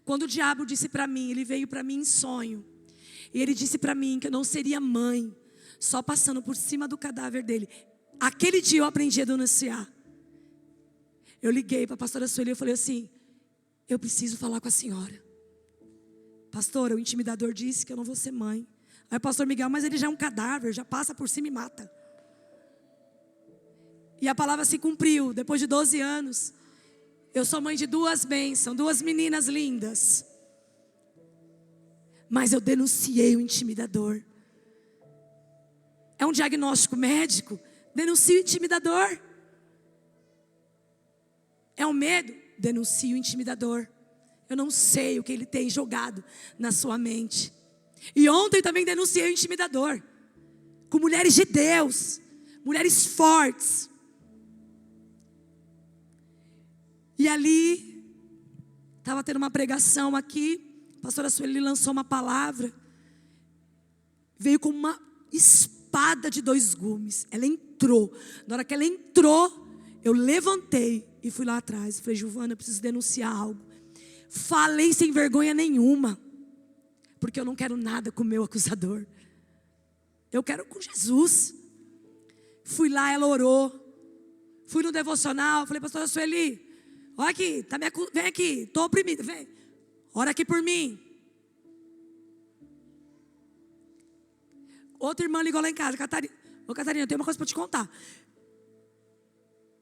Speaker 2: Quando o diabo disse para mim, ele veio para mim em sonho, e ele disse para mim que eu não seria mãe, só passando por cima do cadáver dele. Aquele dia eu aprendi a denunciar. Eu liguei para a pastora Sueli e falei assim: eu preciso falar com a senhora. Pastora, o intimidador disse que eu não vou ser mãe. Aí o pastor Miguel: mas ele já é um cadáver, já passa por cima e mata. E a palavra se cumpriu. Depois de 12 anos, eu sou mãe de 2 bênçãos, 2 meninas lindas. Mas eu denunciei o intimidador. É um diagnóstico médico? Denuncie o intimidador. É um medo? Denuncie o intimidador. Eu não sei o que ele tem jogado na sua mente. E ontem também denunciei o intimidador, com mulheres de Deus, mulheres fortes. E ali, estava tendo uma pregação aqui, a pastora Sueli lançou uma palavra, veio com uma espada de 2 gumes, ela entrou. Na hora que ela entrou, eu levantei e fui lá atrás. Falei: Giovana, eu preciso denunciar algo. Falei sem vergonha nenhuma, porque eu não quero nada com o meu acusador, eu quero com Jesus. Fui lá, ela orou. Fui no devocional, falei: pastora Sueli, olha aqui, vem aqui, estou oprimida, vem, ora aqui por mim. Outra irmã ligou lá em casa, Catarina. Ô Catarina, eu tenho uma coisa para te contar.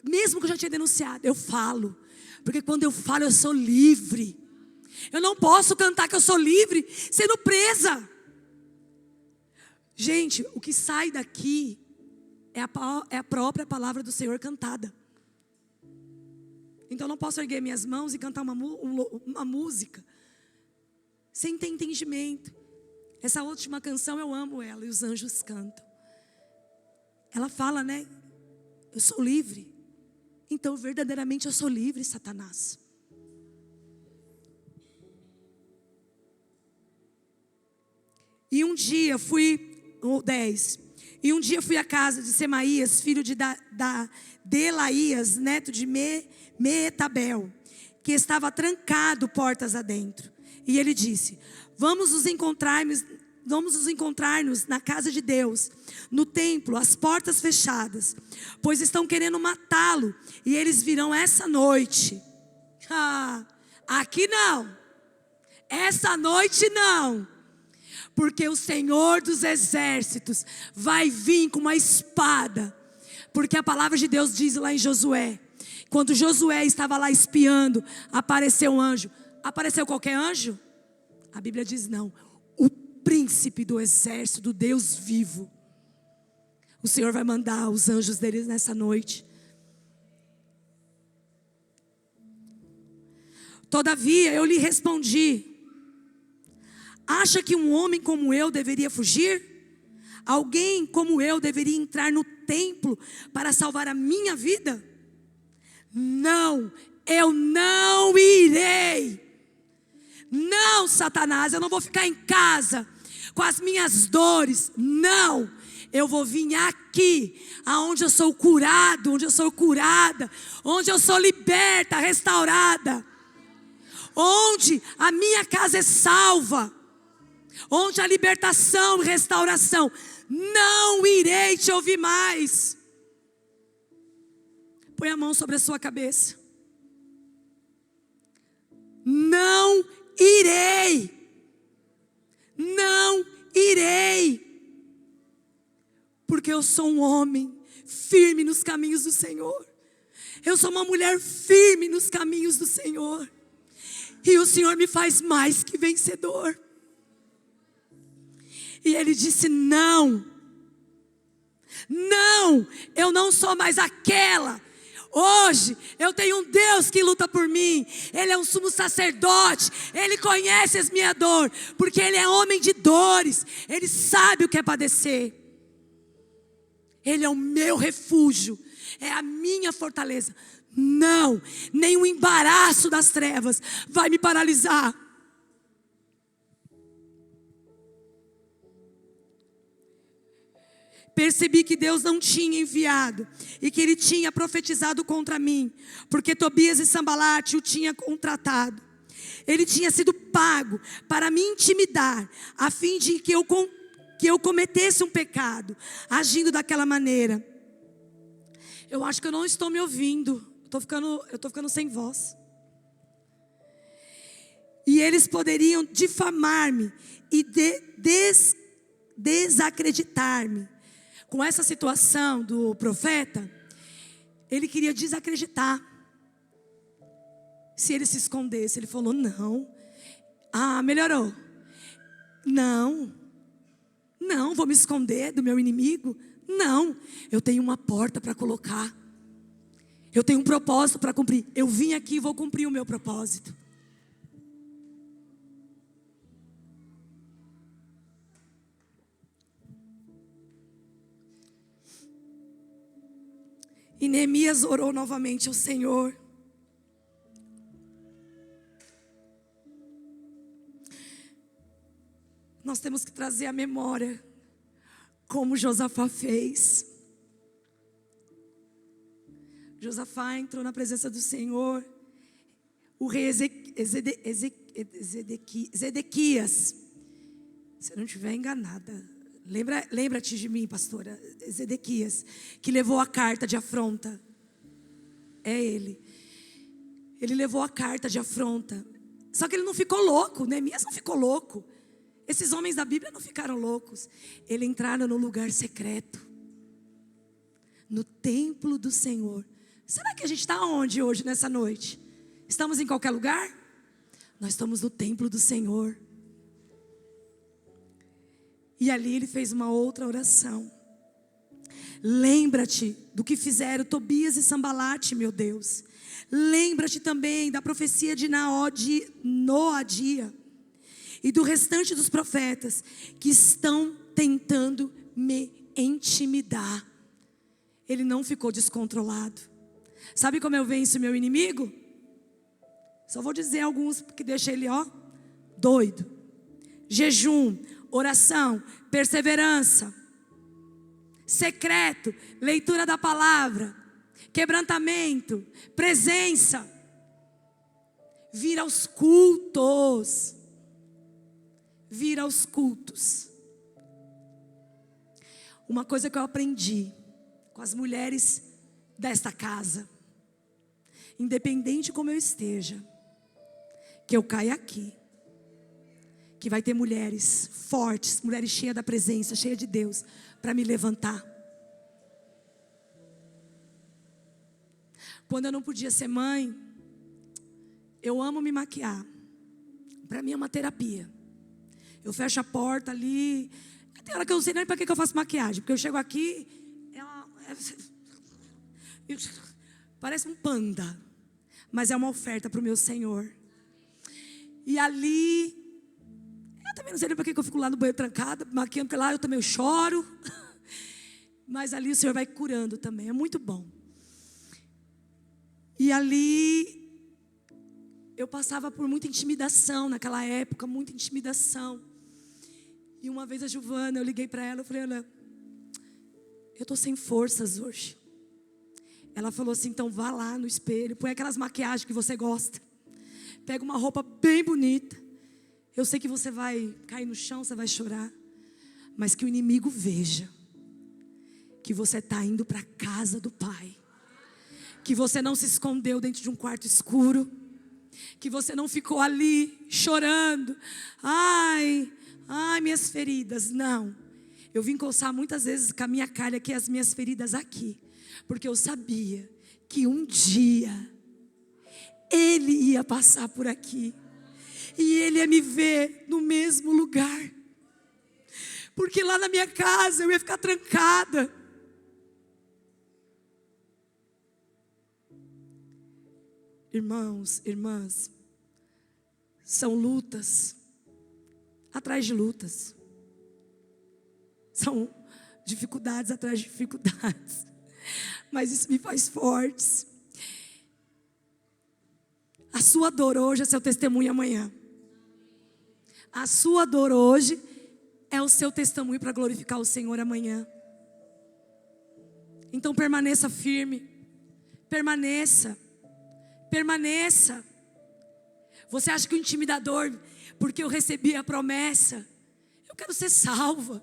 Speaker 2: Mesmo que eu já tinha denunciado, eu falo. Porque quando eu falo, eu sou livre. Eu não posso cantar que eu sou livre sendo presa. Gente, o que sai daqui é a própria palavra do Senhor cantada. Então eu não posso erguer minhas mãos e cantar uma música sem ter entendimento. Essa última canção eu amo ela e os anjos cantam. Ela fala, né? Eu sou livre. Então verdadeiramente eu sou livre, Satanás. E um dia fui, 10. E um dia fui à casa de Semaías, filho de Delaías, neto de Meetabel, que estava trancado portas adentro. E ele disse: vamos nos encontrar-nos na casa de Deus, no templo, as portas fechadas, pois estão querendo matá-lo, e eles virão essa noite. Aqui não, essa noite não, porque o Senhor dos exércitos vai vir com uma espada, porque a palavra de Deus diz lá em Josué, quando Josué estava lá espiando, apareceu um anjo. Apareceu qualquer anjo? A Bíblia diz não, o príncipe do exército do Deus vivo. O Senhor vai mandar os anjos deles nessa noite. Todavia eu lhe respondi: acha que um homem como eu deveria fugir? Alguém como eu deveria entrar no templo para salvar a minha vida? Não, eu não irei. Não, Satanás, eu não vou ficar em casa com as minhas dores. Não, eu vou vir aqui, aonde eu sou curado, onde eu sou curada, onde eu sou liberta, restaurada, onde a minha casa é salva, onde a libertação e restauração. Não irei te ouvir mais. Põe a mão sobre a sua cabeça. Não irei. Não irei. Porque eu sou um homem firme nos caminhos do Senhor. Eu sou uma mulher firme nos caminhos do Senhor. E o Senhor me faz mais que vencedor. E ele disse: não. Não, eu não sou mais aquela. Hoje eu tenho um Deus que luta por mim. Ele é um sumo sacerdote. Ele conhece as minhas dores, porque Ele é homem de dores. Ele sabe o que é padecer. Ele é o meu refúgio, é a minha fortaleza. Não, nem o embaraço das trevas vai me paralisar. Percebi que Deus não tinha enviado e que Ele tinha profetizado contra mim, porque Tobias e Sambalate o tinham contratado. Ele tinha sido pago para me intimidar, a fim de que eu cometesse um pecado, agindo daquela maneira. Eu acho que eu não estou me ouvindo, eu estou ficando sem voz. E eles poderiam difamar-me e desacreditar-me. Com essa situação do profeta, ele queria desacreditar. Se ele se escondesse, ele falou: não. Melhorou. Não, vou me esconder do meu inimigo. Não, eu tenho uma porta para colocar. Eu tenho um propósito para cumprir. Eu vim aqui e vou cumprir o meu propósito. E Neemias orou novamente ao Senhor. Nós temos que trazer à memória como Josafá fez. Josafá entrou na presença do Senhor. O rei Zedequias, se eu não estiver enganada, lembra-te de mim, pastora. Zedequias, que levou a carta de afronta. É ele. Ele levou a carta de afronta. Só que ele não ficou louco. Neemias não ficou louco. Esses homens da Bíblia não ficaram loucos. Eles entraram no lugar secreto, no templo do Senhor. Será que a gente está onde hoje, nessa noite? Estamos em qualquer lugar? Nós estamos no templo do Senhor. E ali ele fez uma outra oração. Lembra-te do que fizeram Tobias e Sambalate, meu Deus. Lembra-te também da profecia de Noadia e do restante dos profetas que estão tentando me intimidar. Ele não ficou descontrolado. Sabe como eu venço meu inimigo? Só vou dizer alguns que deixa ele, doido. Jejum, oração, perseverança, secreto, leitura da palavra, quebrantamento, presença, vir aos cultos. Vir aos cultos. Uma coisa que eu aprendi com as mulheres desta casa, independente como eu esteja, que eu caia aqui, que vai ter mulheres fortes, mulheres cheias da presença, cheias de Deus, para me levantar. Quando eu não podia ser mãe, eu amo me maquiar. Para mim é uma terapia. Eu fecho a porta ali. Tem hora que eu não sei nem para que eu faço maquiagem, porque eu chego aqui, parece um panda, mas é uma oferta para o meu Senhor. E ali, eu também não sei nem para que eu fico lá no banheiro trancada, maquiando, porque lá eu também choro. Mas ali o Senhor vai curando também, é muito bom. E ali, eu passava por muita intimidação naquela época, muita intimidação. E uma vez a Giovana, eu liguei para ela, eu falei, olha, eu estou sem forças hoje. Ela falou assim, então vá lá no espelho, põe aquelas maquiagens que você gosta. Pega uma roupa bem bonita. Eu sei que você vai cair no chão, você vai chorar. Mas que o inimigo veja que você está indo para a casa do Pai. Que você não se escondeu dentro de um quarto escuro. Que você não ficou ali chorando. Ai, minhas feridas. Não. Eu vim coçar muitas vezes com a minha cara aqui, as minhas feridas aqui. Porque eu sabia que um dia Ele ia passar por aqui. E Ele ia me ver no mesmo lugar. Porque lá na minha casa eu ia ficar trancada. Irmãos, irmãs, são lutas atrás de lutas. São dificuldades atrás de dificuldades. Mas isso me faz fortes. A sua dor hoje é seu testemunho amanhã. A sua dor hoje é o seu testemunho para glorificar o Senhor amanhã. Então permaneça firme. Permaneça. Permaneça. Você acha que o intimidador, porque eu recebi a promessa, eu quero ser salva.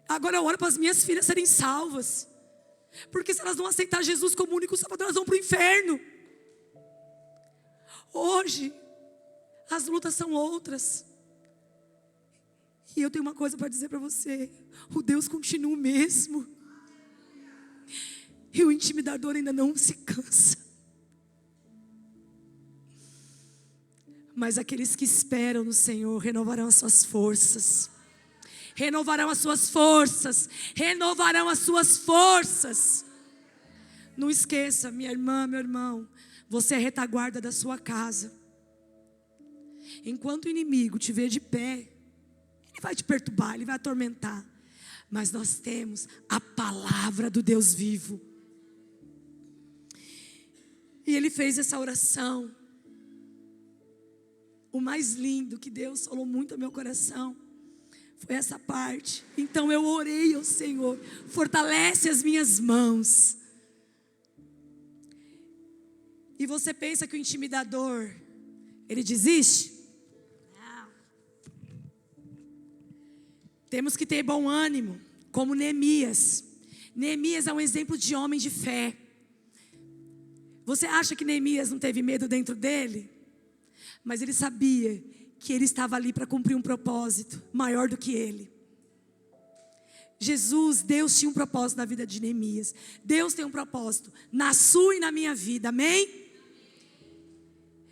Speaker 2: Agora eu oro para as minhas filhas serem salvas. Porque se elas não aceitar Jesus como único Salvador, elas vão para o inferno. Hoje, as lutas são outras. E eu tenho uma coisa para dizer para você. O Deus continua o mesmo. E o intimidador ainda não se cansa. Mas aqueles que esperam no Senhor renovarão as suas forças. Renovarão as suas forças. Renovarão as suas forças. Não esqueça, minha irmã, meu irmão. Você é retaguarda da sua casa. Enquanto o inimigo te vê de pé, ele vai te perturbar, ele vai atormentar. Mas nós temos a palavra do Deus vivo. E ele fez essa oração. O mais lindo que Deus falou muito ao meu coração foi essa parte. Então eu orei ao Senhor, fortalece as minhas mãos. E você pensa que o intimidador, ele desiste? Não. Temos que ter bom ânimo, como Neemias. Neemias é um exemplo de homem de fé. Você acha que Neemias não teve medo dentro dele? Mas ele sabia que ele estava ali para cumprir um propósito maior do que ele. Deus tinha um propósito na vida de Neemias. Deus tem um propósito na sua e na minha vida, amém?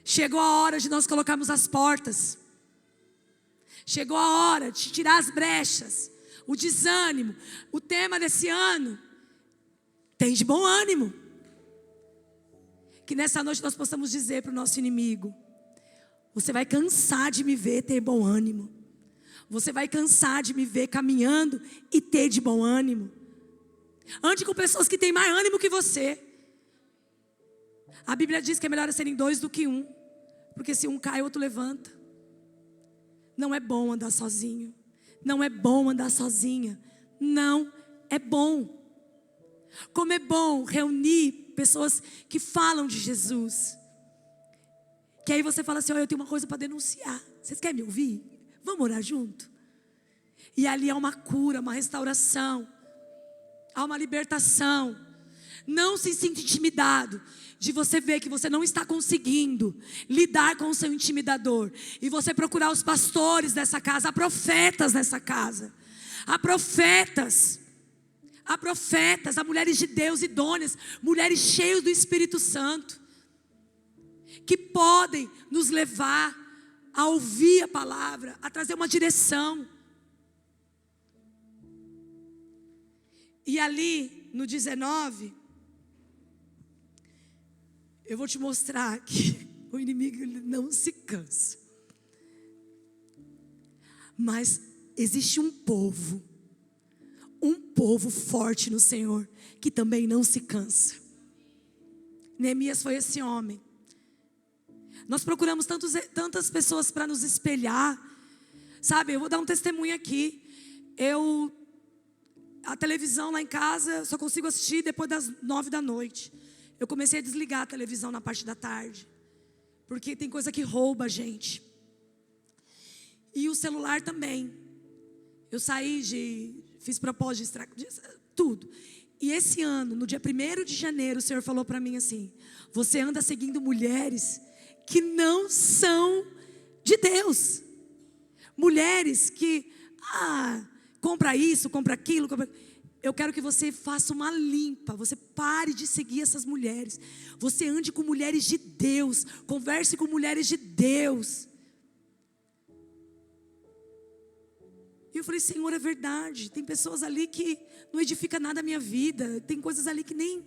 Speaker 2: Chegou a hora de nós colocarmos as portas. Chegou a hora de tirar as brechas, o desânimo. O tema desse ano, tem de bom ânimo. Que nessa noite nós possamos dizer para o nosso inimigo: você vai cansar de me ver ter bom ânimo. Você vai cansar de me ver caminhando e ter de bom ânimo. Ande com pessoas que têm mais ânimo que você. A Bíblia diz que é melhor serem dois do que um, porque se um cai, o outro levanta. Não é bom andar sozinho. Não é bom andar sozinha. Não é bom. Como é bom reunir pessoas que falam de Jesus. Que aí você fala assim: eu tenho uma coisa para denunciar. Vocês querem me ouvir? Vamos orar junto? E ali há uma cura, uma restauração, há uma libertação. Não se sinta intimidado de você ver que você não está conseguindo lidar com o seu intimidador, e você procurar os pastores dessa casa, há profetas nessa casa, há profetas, há mulheres de Deus idôneas, mulheres cheias do Espírito Santo, que podem nos levar a ouvir a palavra, a trazer uma direção. E ali no 19, eu vou te mostrar que o inimigo ele não se cansa. Mas existe um povo forte no Senhor, que também não se cansa. Neemias foi esse homem. Nós procuramos tantas pessoas para nos espelhar. Sabe, eu vou dar um testemunho aqui. A televisão lá em casa, só consigo assistir depois das 9 da noite. Eu comecei a desligar a televisão na parte da tarde, porque tem coisa que rouba a gente. E o celular também. Eu fiz propósito de tudo. E esse ano, no dia 1º de janeiro, o Senhor falou para mim assim: você anda seguindo mulheres que não são de Deus. Mulheres que, compra isso, compra aquilo. Eu quero que você faça uma limpa. Você pare de seguir essas mulheres. Você ande com mulheres de Deus. Converse com mulheres de Deus. E eu falei: Senhor, é verdade. Tem pessoas ali que não edifica nada a minha vida. Tem coisas ali que nem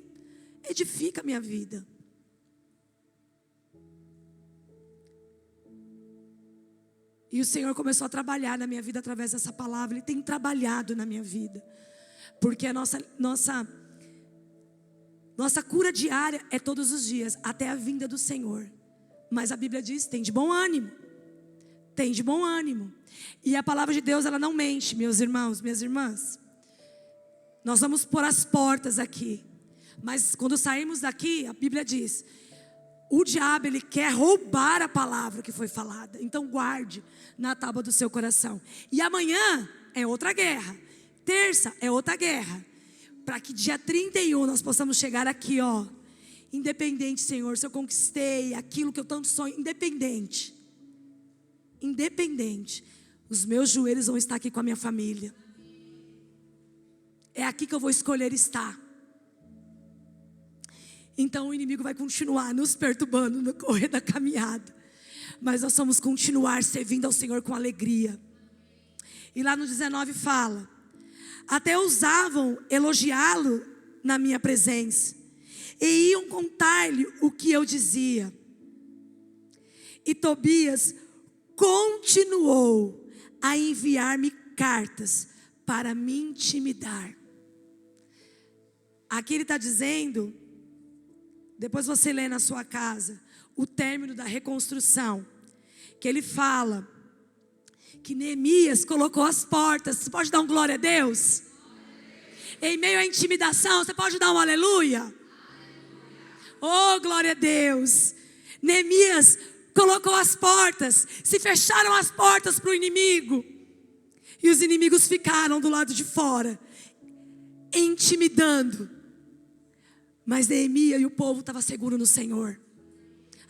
Speaker 2: edifica a minha vida. E o Senhor começou a trabalhar na minha vida através dessa palavra. Ele tem trabalhado na minha vida. Porque a nossa cura diária é todos os dias, até a vinda do Senhor. Mas a Bíblia diz: tem de bom ânimo. Tem de bom ânimo. E a palavra de Deus, ela não mente, meus irmãos, minhas irmãs. Nós vamos pôr as portas aqui. Mas quando sairmos daqui, a Bíblia diz: o diabo, ele quer roubar a palavra que foi falada. Então guarde na tábua do seu coração. E amanhã é outra guerra. Terça é outra guerra. Para que dia 31 nós possamos chegar aqui, independente, Senhor, se eu conquistei aquilo que eu tanto sonho, independente. Os meus joelhos vão estar aqui com a minha família. É aqui que eu vou escolher estar. Então o inimigo vai continuar nos perturbando no correr da caminhada, mas nós vamos continuar servindo ao Senhor com alegria. E lá no 19 fala: até ousavam elogiá-lo na minha presença, e iam contar-lhe o que eu dizia. E Tobias continuou a enviar-me cartas para me intimidar. Aqui ele está dizendo, depois você lê na sua casa, o término da reconstrução, que ele fala que Neemias colocou as portas. Você pode dar um glória a Deus? Em meio à intimidação, você pode dar um aleluia? Oh, glória a Deus. Neemias colocou as portas, se fecharam as portas para o inimigo, e os inimigos ficaram do lado de fora, intimidando. Mas Neemias e o povo estavam seguros no Senhor.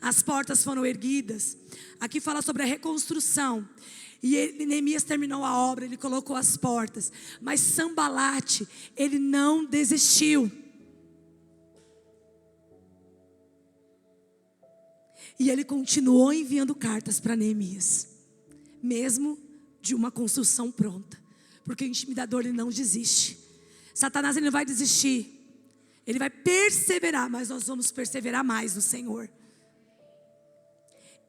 Speaker 2: as portas foram erguidas. Aqui fala sobre a reconstrução. E Neemias terminou a obra, ele colocou as portas. Mas Sambalate, ele não desistiu. E ele continuou enviando cartas para Neemias, mesmo de uma construção pronta. Porque o intimidador, ele não desiste. Satanás, ele não vai desistir. Ele vai perseverar, mas nós vamos perseverar mais no Senhor.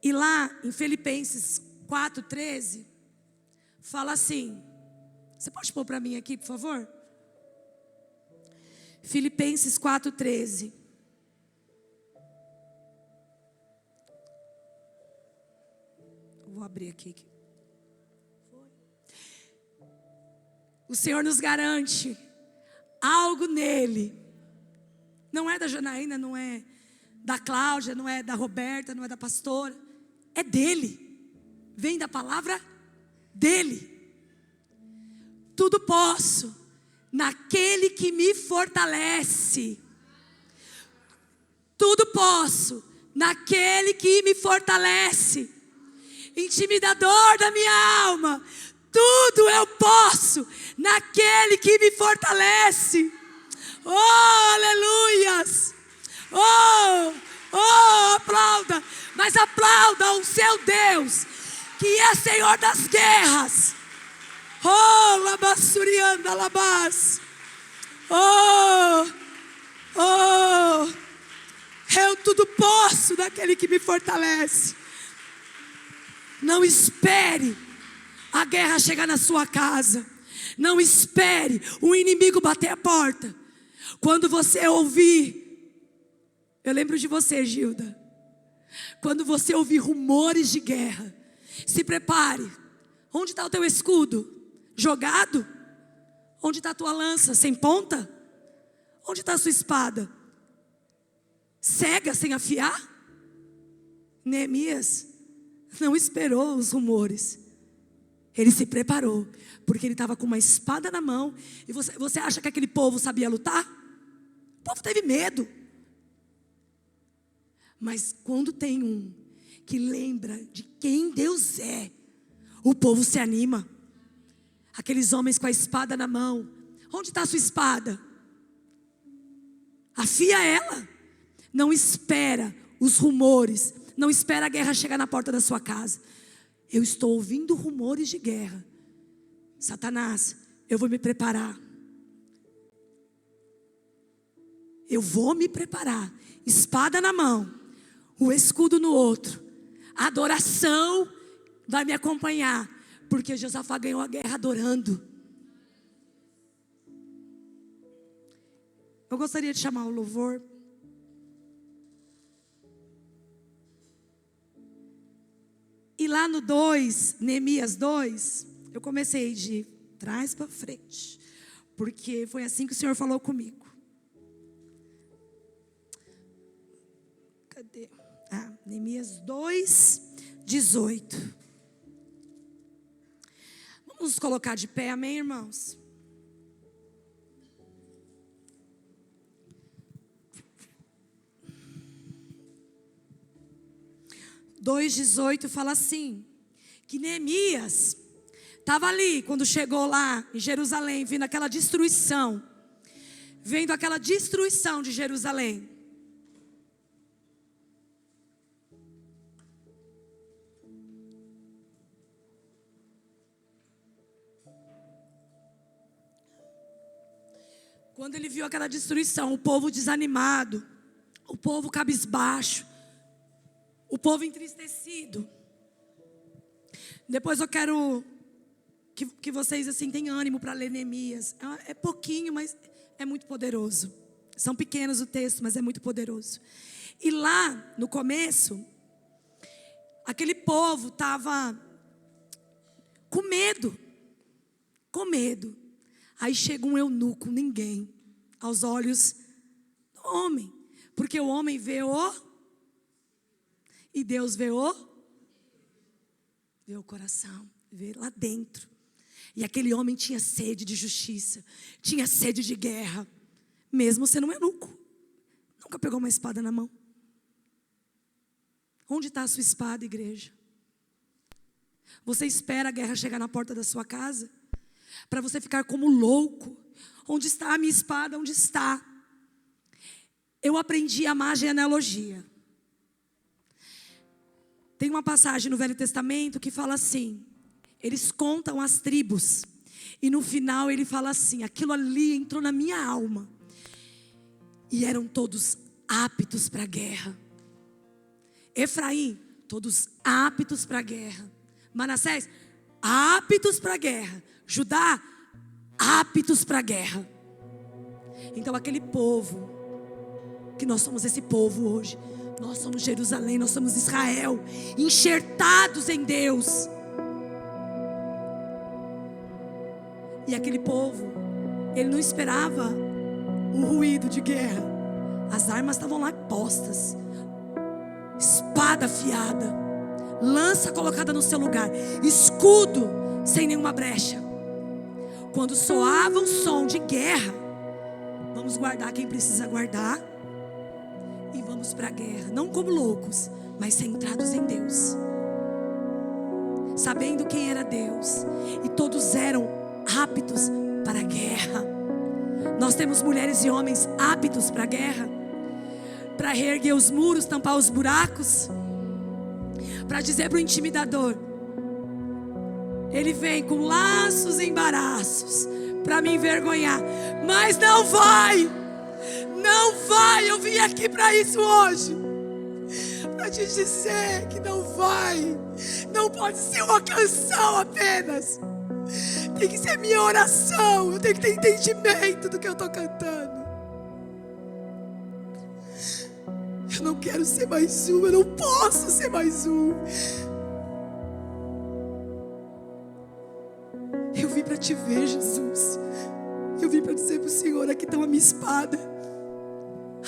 Speaker 2: E lá em Filipenses 4:13, fala assim. Você pode pôr para mim aqui, por favor? Filipenses 4:13. Vou abrir aqui. O Senhor nos garante algo nele. Não é da Janaína, não é da Cláudia, não é da Roberta, não é da pastora. É dele. Vem da palavra dele. Tudo posso naquele que me fortalece. Tudo posso naquele que me fortalece. Intimidador da minha alma. Tudo eu posso naquele que me fortalece. Oh, aleluias. Aplauda. Mas aplauda o seu Deus, que é Senhor das guerras. Oh, labassurianda labas. Eu tudo posso naquele que me fortalece. Não espere a guerra chegar na sua casa. Não espere o inimigo bater a porta. Quando você ouvir, eu lembro de você, Gilda. Quando você ouvir rumores de guerra, se prepare. Onde está o teu escudo? Jogado? Onde está a tua lança? Sem ponta? Onde está a sua espada? Cega, sem afiar? Neemias não esperou os rumores. Ele se preparou, porque ele estava com uma espada na mão. E você acha que aquele povo sabia lutar? O povo teve medo. Mas quando tem um que lembra de quem Deus é, o povo se anima. Aqueles homens com a espada na mão. Onde está a sua espada? Afia ela. Não espera os rumores. Não espera a guerra chegar na porta da sua casa. Eu estou ouvindo rumores de guerra. Satanás, eu vou me preparar. Eu vou me preparar. Espada na mão, o escudo no outro. A adoração vai me acompanhar, porque Josafá ganhou a guerra adorando. Eu gostaria de chamar o louvor. E lá no 2, Neemias 2, eu comecei de trás para frente, porque foi assim que o Senhor falou comigo. Cadê? Neemias 2, 18. Vamos nos colocar de pé, amém, irmãos? Dois 18 fala assim, que Neemias estava ali, quando chegou lá em Jerusalém, vendo aquela destruição de Jerusalém. Quando ele viu aquela destruição, o povo desanimado, o povo cabisbaixo, o povo entristecido. Depois eu quero que vocês assim tenham ânimo para ler Neemias. É pouquinho, mas é muito poderoso. São pequenos o texto, mas é muito poderoso. E lá no começo, aquele povo estava com medo. Aí chega um eunuco, ninguém, aos olhos do homem. Porque o homem vê e Deus vê o coração, vê lá dentro. E aquele homem tinha sede de justiça, tinha sede de guerra, mesmo sendo um eunuco. Nunca pegou uma espada na mão. Onde está a sua espada, igreja? Você espera a guerra chegar na porta da sua casa? Para você ficar como louco? Onde está a minha espada? Onde está? Eu aprendi a amar a genealogia. Tem uma passagem no Velho Testamento que fala assim, eles contam as tribos, e no final ele fala assim, aquilo ali entrou na minha alma, e eram todos aptos para a guerra. Efraim, todos aptos para a guerra. Manassés, aptos para a guerra. Judá, aptos para a guerra. Então aquele povo, que nós somos esse povo hoje, nós somos Jerusalém, nós somos Israel, enxertados em Deus. E aquele povo, ele não esperava o ruído de guerra. As armas estavam lá postas, espada afiada, lança colocada no seu lugar, escudo sem nenhuma brecha. Quando soava um som de guerra, vamos guardar quem precisa guardar e vamos para a guerra, não como loucos, mas centrados em Deus, sabendo quem era Deus, e todos eram aptos para a guerra. Nós temos mulheres e homens aptos para a guerra, para reerguer os muros, tampar os buracos, para dizer para o intimidador, ele vem com laços e embaraços para me envergonhar, mas não vai, eu vim aqui para isso hoje, para te dizer que não vai, não pode ser uma canção apenas, tem que ser minha oração, eu tenho que ter entendimento do que eu estou cantando. Eu não quero ser mais um, eu não posso ser mais um. Eu vim para te ver, Jesus. Eu vim para dizer para o Senhor, aqui está a minha espada,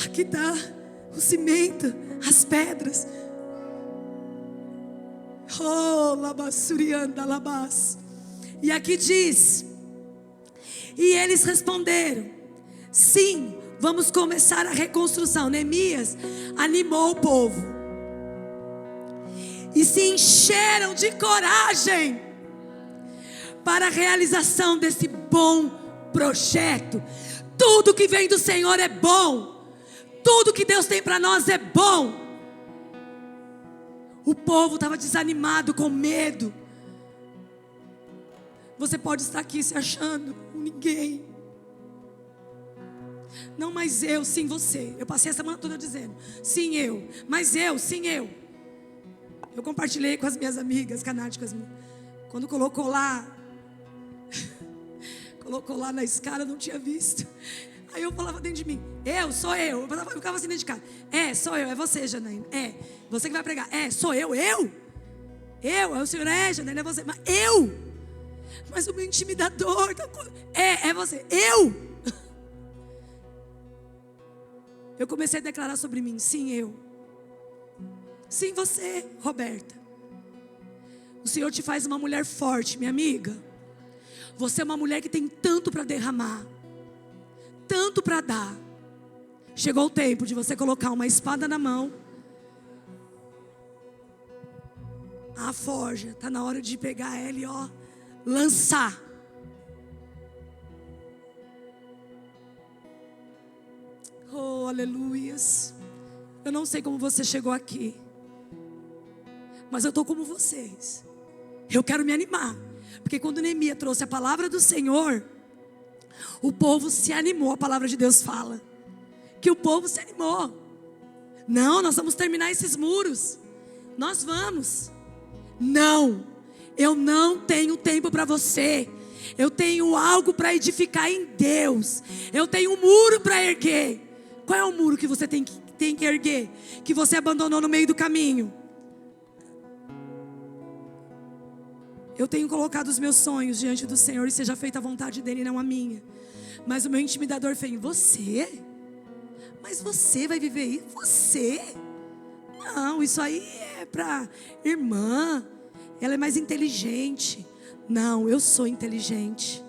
Speaker 2: aqui está o cimento, as pedras. Oh, labassurianda labas. E aqui diz, e eles responderam, sim, vamos começar a reconstrução. Neemias animou o povo, e se encheram de coragem para a realização desse bom projeto. Tudo que vem do Senhor é bom, tudo que Deus tem para nós é bom. O povo estava desanimado, com medo. Você pode estar aqui se achando com ninguém. Não, mas eu, sim você. Eu passei a semana toda dizendo, sim eu, mas eu, sim eu. Eu compartilhei com as minhas amigas, canáticas. Quando colocou lá na escada, eu não tinha visto. Aí eu falava dentro de mim, sou eu. Eu ficava assim dentro de casa, sou eu, é você, Janaína. Você que vai pregar, sou eu. Aí o Senhor, Janaína, é você. Mas o meu intimidador, é você, eu comecei a declarar sobre mim, sim eu, sim você, Roberta. O Senhor te faz uma mulher forte, minha amiga. Você é uma mulher que tem tanto para derramar, tanto para dar. Chegou o tempo de você colocar uma espada na mão, a forja, está na hora de pegar ela e lançar. Oh, aleluias. Eu não sei como você chegou aqui, mas eu estou como vocês. Eu quero me animar, porque quando Neemias trouxe a palavra do Senhor, o povo se animou. A palavra de Deus fala que o povo se animou. Não, nós vamos terminar esses muros, nós vamos. Não, eu não tenho tempo para você. Eu tenho algo para edificar em Deus. Eu tenho um muro para erguer. Qual é o muro que você tem que erguer, que você abandonou no meio do caminho? Eu tenho colocado os meus sonhos diante do Senhor, e seja feita a vontade dEle, não a minha. Mas o meu intimidador fez, você? Mas você vai viver isso? Você? Não, isso aí é para irmã, ela é mais inteligente. Não, eu sou inteligente.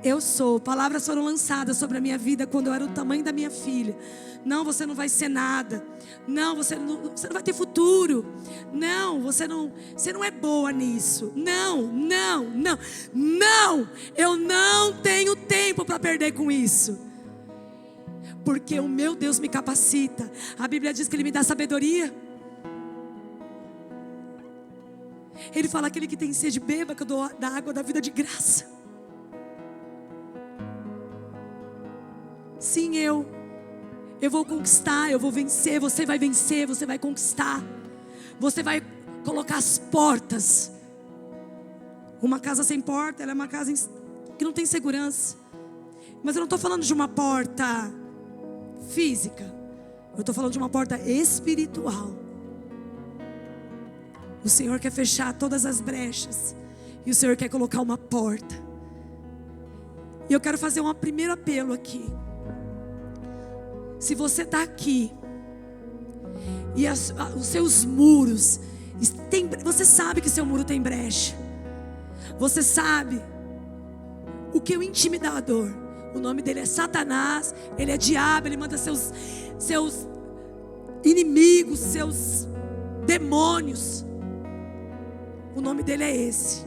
Speaker 2: eu sou. Palavras foram lançadas sobre a minha vida quando eu era o tamanho da minha filha. Não, você não vai ser nada. Não, você não vai ter futuro. Não, você não é boa nisso. Não. Eu não tenho tempo para perder com isso. Porque o meu Deus me capacita. A Bíblia diz que Ele me dá sabedoria. Ele fala: aquele que tem sede, beba, que eu dou da água da vida de graça. Sim, eu vou conquistar, eu vou vencer. Você vai conquistar. Você vai colocar as portas. Uma casa sem porta, ela é uma casa que não tem segurança. Mas eu não estou falando de uma porta física. Eu estou falando de uma porta espiritual. O Senhor quer fechar todas as brechas. E o Senhor quer colocar uma porta. E eu quero fazer um primeiro apelo aqui. Se você está aqui e os seus muros você sabe que seu muro tem brecha. Você sabe o que é o intimidador. O nome dele é Satanás. Ele é diabo. Ele manda seus inimigos, seus demônios. O nome dele é esse.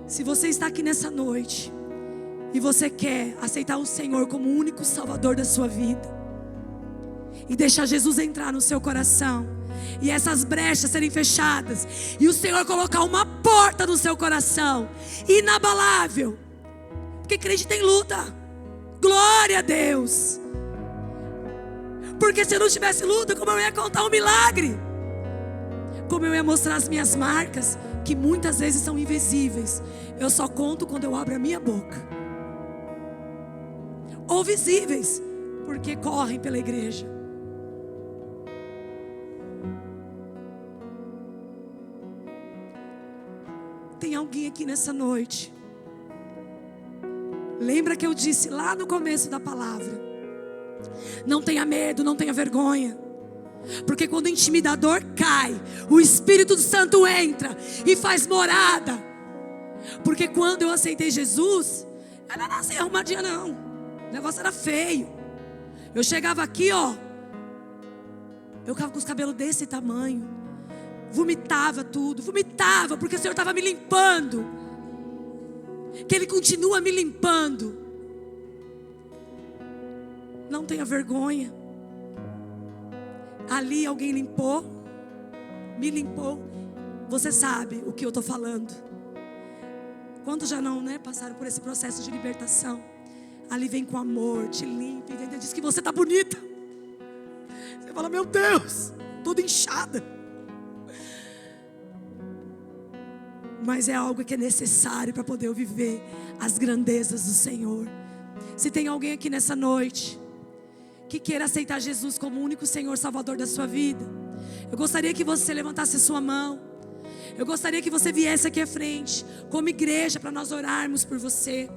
Speaker 2: Se você está aqui nessa noite e você quer aceitar o Senhor como o único Salvador da sua vida, e deixar Jesus entrar no seu coração, e essas brechas serem fechadas, e o Senhor colocar uma porta no seu coração, inabalável, porque crente tem luta, glória a Deus, porque se eu não tivesse luta, como eu ia contar um milagre? Como eu ia mostrar as minhas marcas, que muitas vezes são invisíveis? Eu só conto quando eu abro a minha boca. Ou visíveis, porque correm pela igreja. Tem alguém aqui nessa noite? Lembra que eu disse lá no começo da palavra: não tenha medo, não tenha vergonha. Porque quando o intimidador cai, o Espírito Santo entra e faz morada. Porque quando eu aceitei Jesus, ela não nasceu arrumadinha não. O negócio era feio. Eu chegava aqui, ó, eu ficava com os cabelos desse tamanho. Vomitava tudo, vomitava, porque o Senhor estava me limpando. Que Ele continua me limpando. Não tenha vergonha. Ali alguém limpou, me limpou. Você sabe o que eu estou falando. Quantos já não, passaram por esse processo de libertação? Ali vem com amor, te limpa, e diz que você está bonita. Você fala: meu Deus, toda inchada. Mas é algo que é necessário para poder viver as grandezas do Senhor. Se tem alguém aqui nessa noite que queira aceitar Jesus como o único Senhor Salvador da sua vida, eu gostaria que você levantasse a sua mão. Eu gostaria que você viesse aqui à frente como igreja para nós orarmos por você.